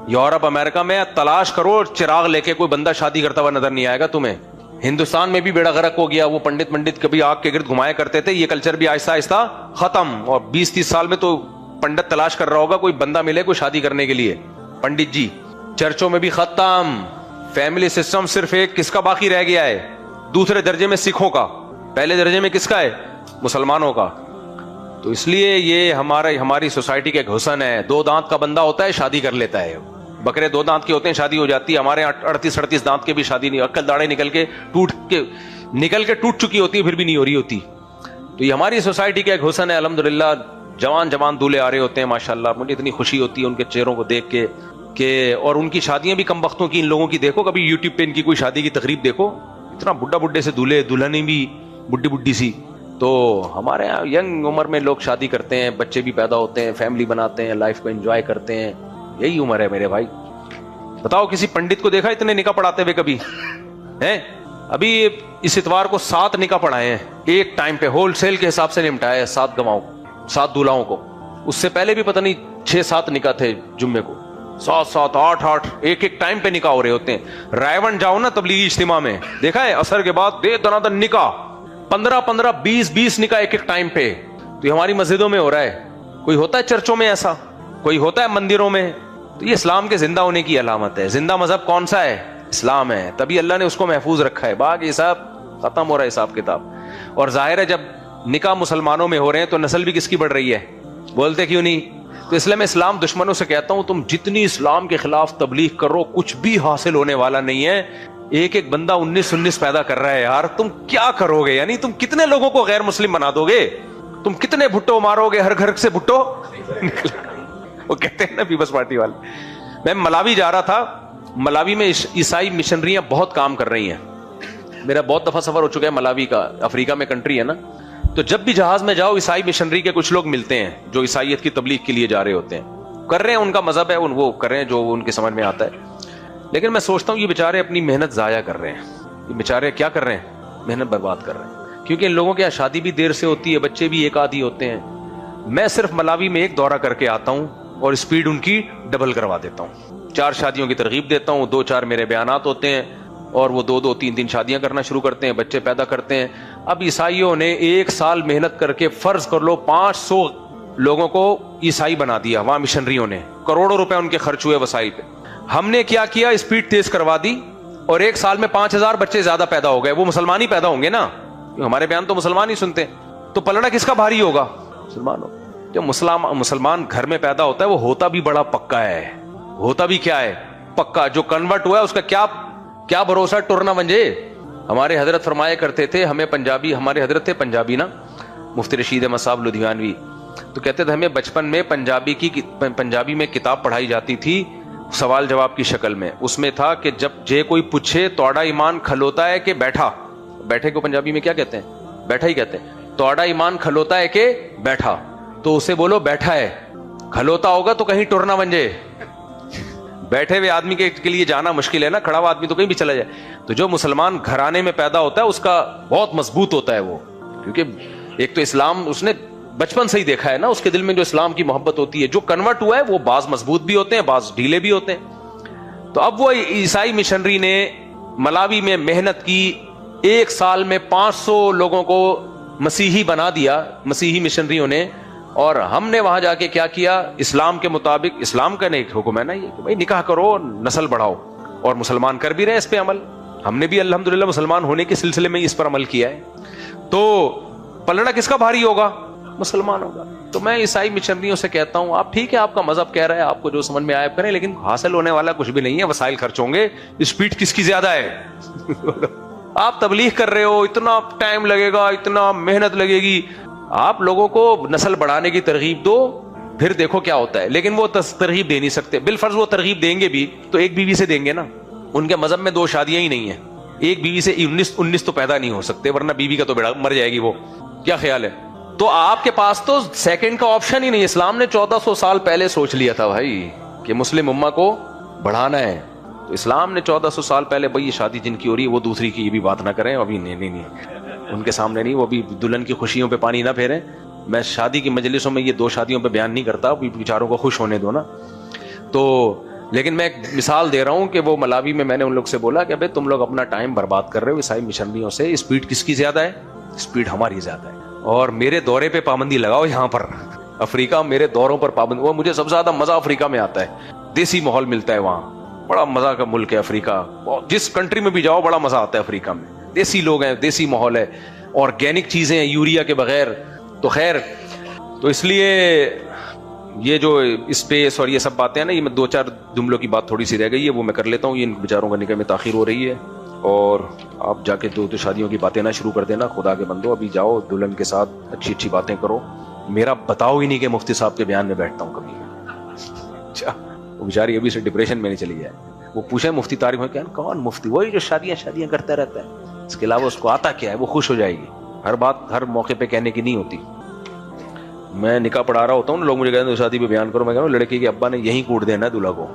یورپ امریکہ میں تلاش کرو, چراغ لے کے کوئی بندہ شادی کرتا ہوا نظر نہیں آئے گا تمہیں. ہندوستان میں بھی بیڑا غرق ہو گیا. وہ پنڈت کبھی آگ کے گرد گھمایا کرتے تھے, یہ کلچر بھی آہستہ آہستہ ختم. اور 20-30 سال میں تو پنڈت تلاش کر رہا ہوگا کوئی بندہ ملے کوئی شادی کرنے کے لیے. پنڈت جی چرچوں میں بھی ختم. فیملی سسٹم صرف ایک کس کا باقی رہ گیا ہے؟ دوسرے درجے میں سکھوں کا, پہلے درجے میں کس کا ہے؟ مسلمانوں کا. تو اس لیے یہ ہماری سوسائٹی کا ایک حسن ہے. 2 دانت کا بندہ ہوتا ہے شادی کر لیتا ہے. بکرے 2 دانت کے ہوتے ہیں شادی ہو جاتی ہے. ہمارے 38 دانت کے بھی شادی نہیں, عقل داڑھیں نکل کے ٹوٹ چکی ہوتی ہے, پھر بھی نہیں ہو رہی ہوتی. تو یہ ہماری سوسائٹی کا ایک حسن ہے. الحمدللہ جوان دولہے آ رہے ہوتے ہیں ماشاءاللہ. مجھے اتنی خوشی ہوتی ہے ان کے چہروں کو دیکھ کے کہ, اور ان کی شادیاں بھی کم وقتوں کی ان لوگوں کی. دیکھو کبھی یوٹیوب پہ ان کی کوئی شادی کی تقریب دیکھو, اتنا بڈھے سے دولہے, دلہنیں بھی بڈھی سی. تو ہمارے یہاں ینگ عمر میں لوگ شادی کرتے ہیں, بچے بھی پیدا ہوتے ہیں, فیملی بناتے ہیں, لائف کو انجوائے کرتے ہیں. یہی عمر ہے میرے بھائی. بتاؤ کسی پنڈت کو دیکھا اتنے نکاح پڑھاتے ہوئے کبھی ہیں؟ ابھی اس اتوار کو 7 نکاح پڑھائے ہیں ایک ٹائم پہ, ہول سیل کے حساب سے نمٹایا ہے 7 گواہوں, 7 دولہاؤں کو. اس سے پہلے بھی پتہ نہیں 6-7 نکاح تھے جمعے کو, 7-7 8-8 ایک ٹائم پہ نکاح ہو رہے ہوتے ہیں. رائے جاؤ نا تبلیغی اجتماع میں, دیکھا ہے عصر کے بعد دے دنا دن نکاح, 15-15 20-20 نکاح ایک ٹائم پہ. تو یہ ہماری مسجدوں میں ہو رہا ہے. کوئی ہوتا ہے چرچوں میں ایسا, کوئی ہوتا ہے مندروں میں. تو یہ اسلام کے زندہ ہونے کی علامت ہے. زندہ مذہب کون سا ہے؟ اسلام ہے. تبھی اللہ نے اس کو محفوظ رکھا ہے. باقی حساب ختم ہو رہا ہے, حساب کتاب. اور ظاہر ہے جب نکاح مسلمانوں میں ہو رہے ہیں تو نسل بھی کس کی بڑھ رہی ہے؟ بولتے کیوں نہیں؟ تو اس لیے میں اسلام دشمنوں سے کہتا ہوں تم جتنی اسلام کے خلاف تبلیغ کرو کچھ بھی حاصل ہونے والا نہیں ہے. ایک ایک بندہ 19 پیدا کر رہا ہے یار, تم کیا کرو گے؟ یعنی تم کتنے لوگوں کو غیر مسلم بنا دو گے؟ تم کتنے بھٹو مارو گے؟ ہر گھر سے بھٹو وہ کہتے ہیں نا پیپلز پارٹی والے. میں ملاوی جا رہا تھا. ملاوی میں عیسائی مشنریاں بہت کام کر رہی ہیں. میرا بہت دفعہ سفر ہو چکا ہے ملاوی کا. افریقہ میں کنٹری ہے نا, تو جب بھی جہاز میں جاؤ عیسائی مشنری کے کچھ لوگ ملتے ہیں جو عیسائیت کی تبلیغ کے لیے جا رہے ہوتے ہیں. کر رہے ہیں, ان کا مذہب ہے, وہ کر رہے ہیں جو ان کے سمجھ میں آتا ہے. لیکن میں سوچتا ہوں یہ بیچارے اپنی محنت ضائع کر رہے ہیں. یہ بیچارے کیا کر رہے ہیں؟ محنت برباد کر رہے ہیں. کیونکہ ان لوگوں کے یہاں شادی بھی دیر سے ہوتی ہے, بچے بھی ایک آدھی ہوتے ہیں. میں صرف ملاوی میں ایک دورہ کر کے آتا ہوں اور اسپیڈ ان کی ڈبل کروا دیتا ہوں. 4 شادیوں کی ترغیب دیتا ہوں, 2-4 میرے بیانات ہوتے ہیں اور وہ 2-2, 3-3 شادیاں کرنا شروع کرتے ہیں, بچے پیدا کرتے ہیں. اب عیسائیوں نے 1 سال محنت کر کے فرض کر لو 500 لوگوں کو عیسائی بنا دیا. وہاں مشنریوں نے کروڑوں روپے ان کے خرچ ہوئے وسائل پہ. ہم نے کیا کیا؟ اسپیڈ تیز کروا دی اور 1 سال میں 5000 بچے زیادہ پیدا ہو گئے. وہ مسلمان ہی پیدا ہوں گے نا, ہمارے بیان تو مسلمان ہی سنتے ہیں. تو پلڑا کس کا بھاری ہوگا؟ مسلمان ہو. جو مسلمان گھر میں پیدا ہوتا ہے وہ ہوتا بھی بڑا پکا ہے. ہوتا بھی کیا ہے؟ پکا. جو کنورٹ ہوا ہے اس کا کیا بھروسہ ٹرنا منجے. ہمارے حضرت فرمایا کرتے تھے, ہمیں پنجابی, ہمارے حضرت تھے پنجابی نا, مفتی رشید احمد صاحب لدھیانوی, تو کہتے تھے ہمیں بچپن میں پنجابی میں کتاب پڑھائی جاتی تھی سوال جواب کی شکل میں. اس میں تھا کہ جب جے کوئی پوچھے توڑا ایمان کھلوتا ہے کہ بیٹھا, بیٹھے کو پنجابی میں کیا کہتے ہیں؟ بیٹھا ہی کہتے ہیں. توڑا ایمان کھلوتا ہے کہ بیٹھا, تو اسے بولو بیٹھا ہے. کھلوتا ہوگا تو کہیں ٹرنا بن جائے. بیٹھے ہوئے آدمی کے لیے جانا مشکل ہے نا, کھڑا ہوا آدمی تو کہیں بھی چلا جائے. تو جو مسلمان گھرانے میں پیدا ہوتا ہے اس کا بہت مضبوط ہوتا ہے وہ, کیونکہ ایک تو اسلام اس نے بچپن سے ہی دیکھا ہے نا, اس کے دل میں جو اسلام کی محبت ہوتی ہے. جو کنورٹ ہوا ہے وہ بعض مضبوط بھی ہوتے ہیں, بعض ڈھیلے بھی ہوتے ہیں. تو اب وہ عیسائی مشنری نے ملاوی میں محنت کی, 1 سال میں 500 لوگوں کو مسیحی بنا دیا, مسیحی مشنریوں نے. اور ہم نے وہاں جا کے کیا کیا؟ اسلام کے مطابق, اسلام کا ایک حکم ہے نا یہ کہ بھائی نکاح کرو, نسل بڑھاؤ, اور مسلمان کر بھی رہے اس پہ عمل. ہم نے بھی الحمدللہ مسلمان ہونے کے سلسلے میں اس پر عمل کیا ہے. تو پلڑا کس کا بھاری ہوگا؟ مسلمان ہوگا. تو میں عیسائی مشنریوں سے کہتا ہوں آپ ٹھیک ہے, آپ کا مذہب کہہ رہا ہے, آپ کو جو سمجھ میں آئے کریں, لیکن حاصل ہونے والا کچھ بھی نہیں ہے. وسائل خرچ ہوں گے, اسپیڈ کس کی زیادہ ہے؟ آپ تبلیغ کر رہے ہو, اتنا ٹائم لگے گا, اتنا محنت لگے گی. آپ لوگوں کو نسل بڑھانے کی ترغیب دو, پھر دیکھو کیا ہوتا ہے. لیکن وہ ترغیب دے نہیں سکتے. بالفرض وہ ترغیب دیں گے بھی تو ایک بیوی سے دیں گے نا. ان کے مذہب میں 2 شادیاں ہی نہیں ہیں. ایک بیوی سے 19 تو پیدا نہیں ہو سکتے, ورنہ بیوی کا تو بیڑا مر جائے گی. وہ کیا خیال ہے؟ تو آپ کے پاس تو سیکنڈ کا آپشن ہی نہیں. اسلام نے 1400 سال پہلے سوچ لیا تھا بھائی کہ مسلم امہ کو بڑھانا ہے. تو اسلام نے 1400 سال پہلے بھائی یہ شادی جن کی ہو رہی ہے وہ دوسری کی, یہ بھی بات نہ کریں ابھی. نہیں ان کے سامنے نہیں, وہ بھی دلہن کی خوشیوں پہ پانی نہ پھیریں. میں شادی کی مجلسوں میں یہ 2 شادیوں پہ بیان نہیں کرتا, بیچاروں کو خوش ہونے دو نا. تو لیکن میں ایک مثال دے رہا ہوں کہ وہ ملاوی میں نے ان لوگ سے بولا کہ بھائی تم لوگ اپنا ٹائم برباد کر رہے ہو عیسائی مشنریوں سے. اسپیڈ کس کی زیادہ ہے؟ اسپیڈ ہماری زیادہ ہے. اور میرے دورے پہ پابندی لگاؤ. یہاں پر افریقہ میرے دوروں پر پابندی. وہ مجھے سب سے زیادہ مزہ افریقہ میں آتا ہے, دیسی ماحول ملتا ہے وہاں. بڑا مزہ کا ملک ہے افریقہ. جس کنٹری میں بھی جاؤ بڑا مزہ آتا ہے افریقہ میں. دیسی لوگ ہیں, دیسی ماحول ہے, آرگینک چیزیں ہیں, یوریا کے بغیر. تو خیر, تو اس لیے یہ جو اسپیس اور یہ سب باتیں ہیں نا, یہ میں 2-4 جملوں کی بات تھوڑی سی رہ گئی ہے, وہ میں کر لیتا ہوں. یہ ان بیچاروں کا نکاح میں تاخیر ہو رہی ہے, اور آپ جا کے 2 شادیوں کی باتیں نہ شروع کر دینا. خدا کے بندو, ابھی جاؤ دلہن کے ساتھ اچھی باتیں کرو. میرا بتاؤ ہی نہیں کہ مفتی صاحب کے بیان میں بیٹھتا ہوں کبھی. اچھا, وہ بیچاری ابھی سے ڈپریشن میں نہیں چلی جائے. وہ پوچھے مفتی طارق میں, کیا کون مفتی؟ وہی جو شادیاں کرتا رہتا ہے, اس کے علاوہ اس کو آتا کیا ہے؟ وہ خوش ہو جائے گی. ہر بات ہر موقع پہ کہنے کی نہیں ہوتی. میں نکاح پڑھا رہا ہوتا ہوں, لوگ مجھے کہتے ہیں شادی پہ بیان کرو. میں کہتا ہوں لڑکی کے ابا نے یہیں کوٹ دینا ہے دلہا کو.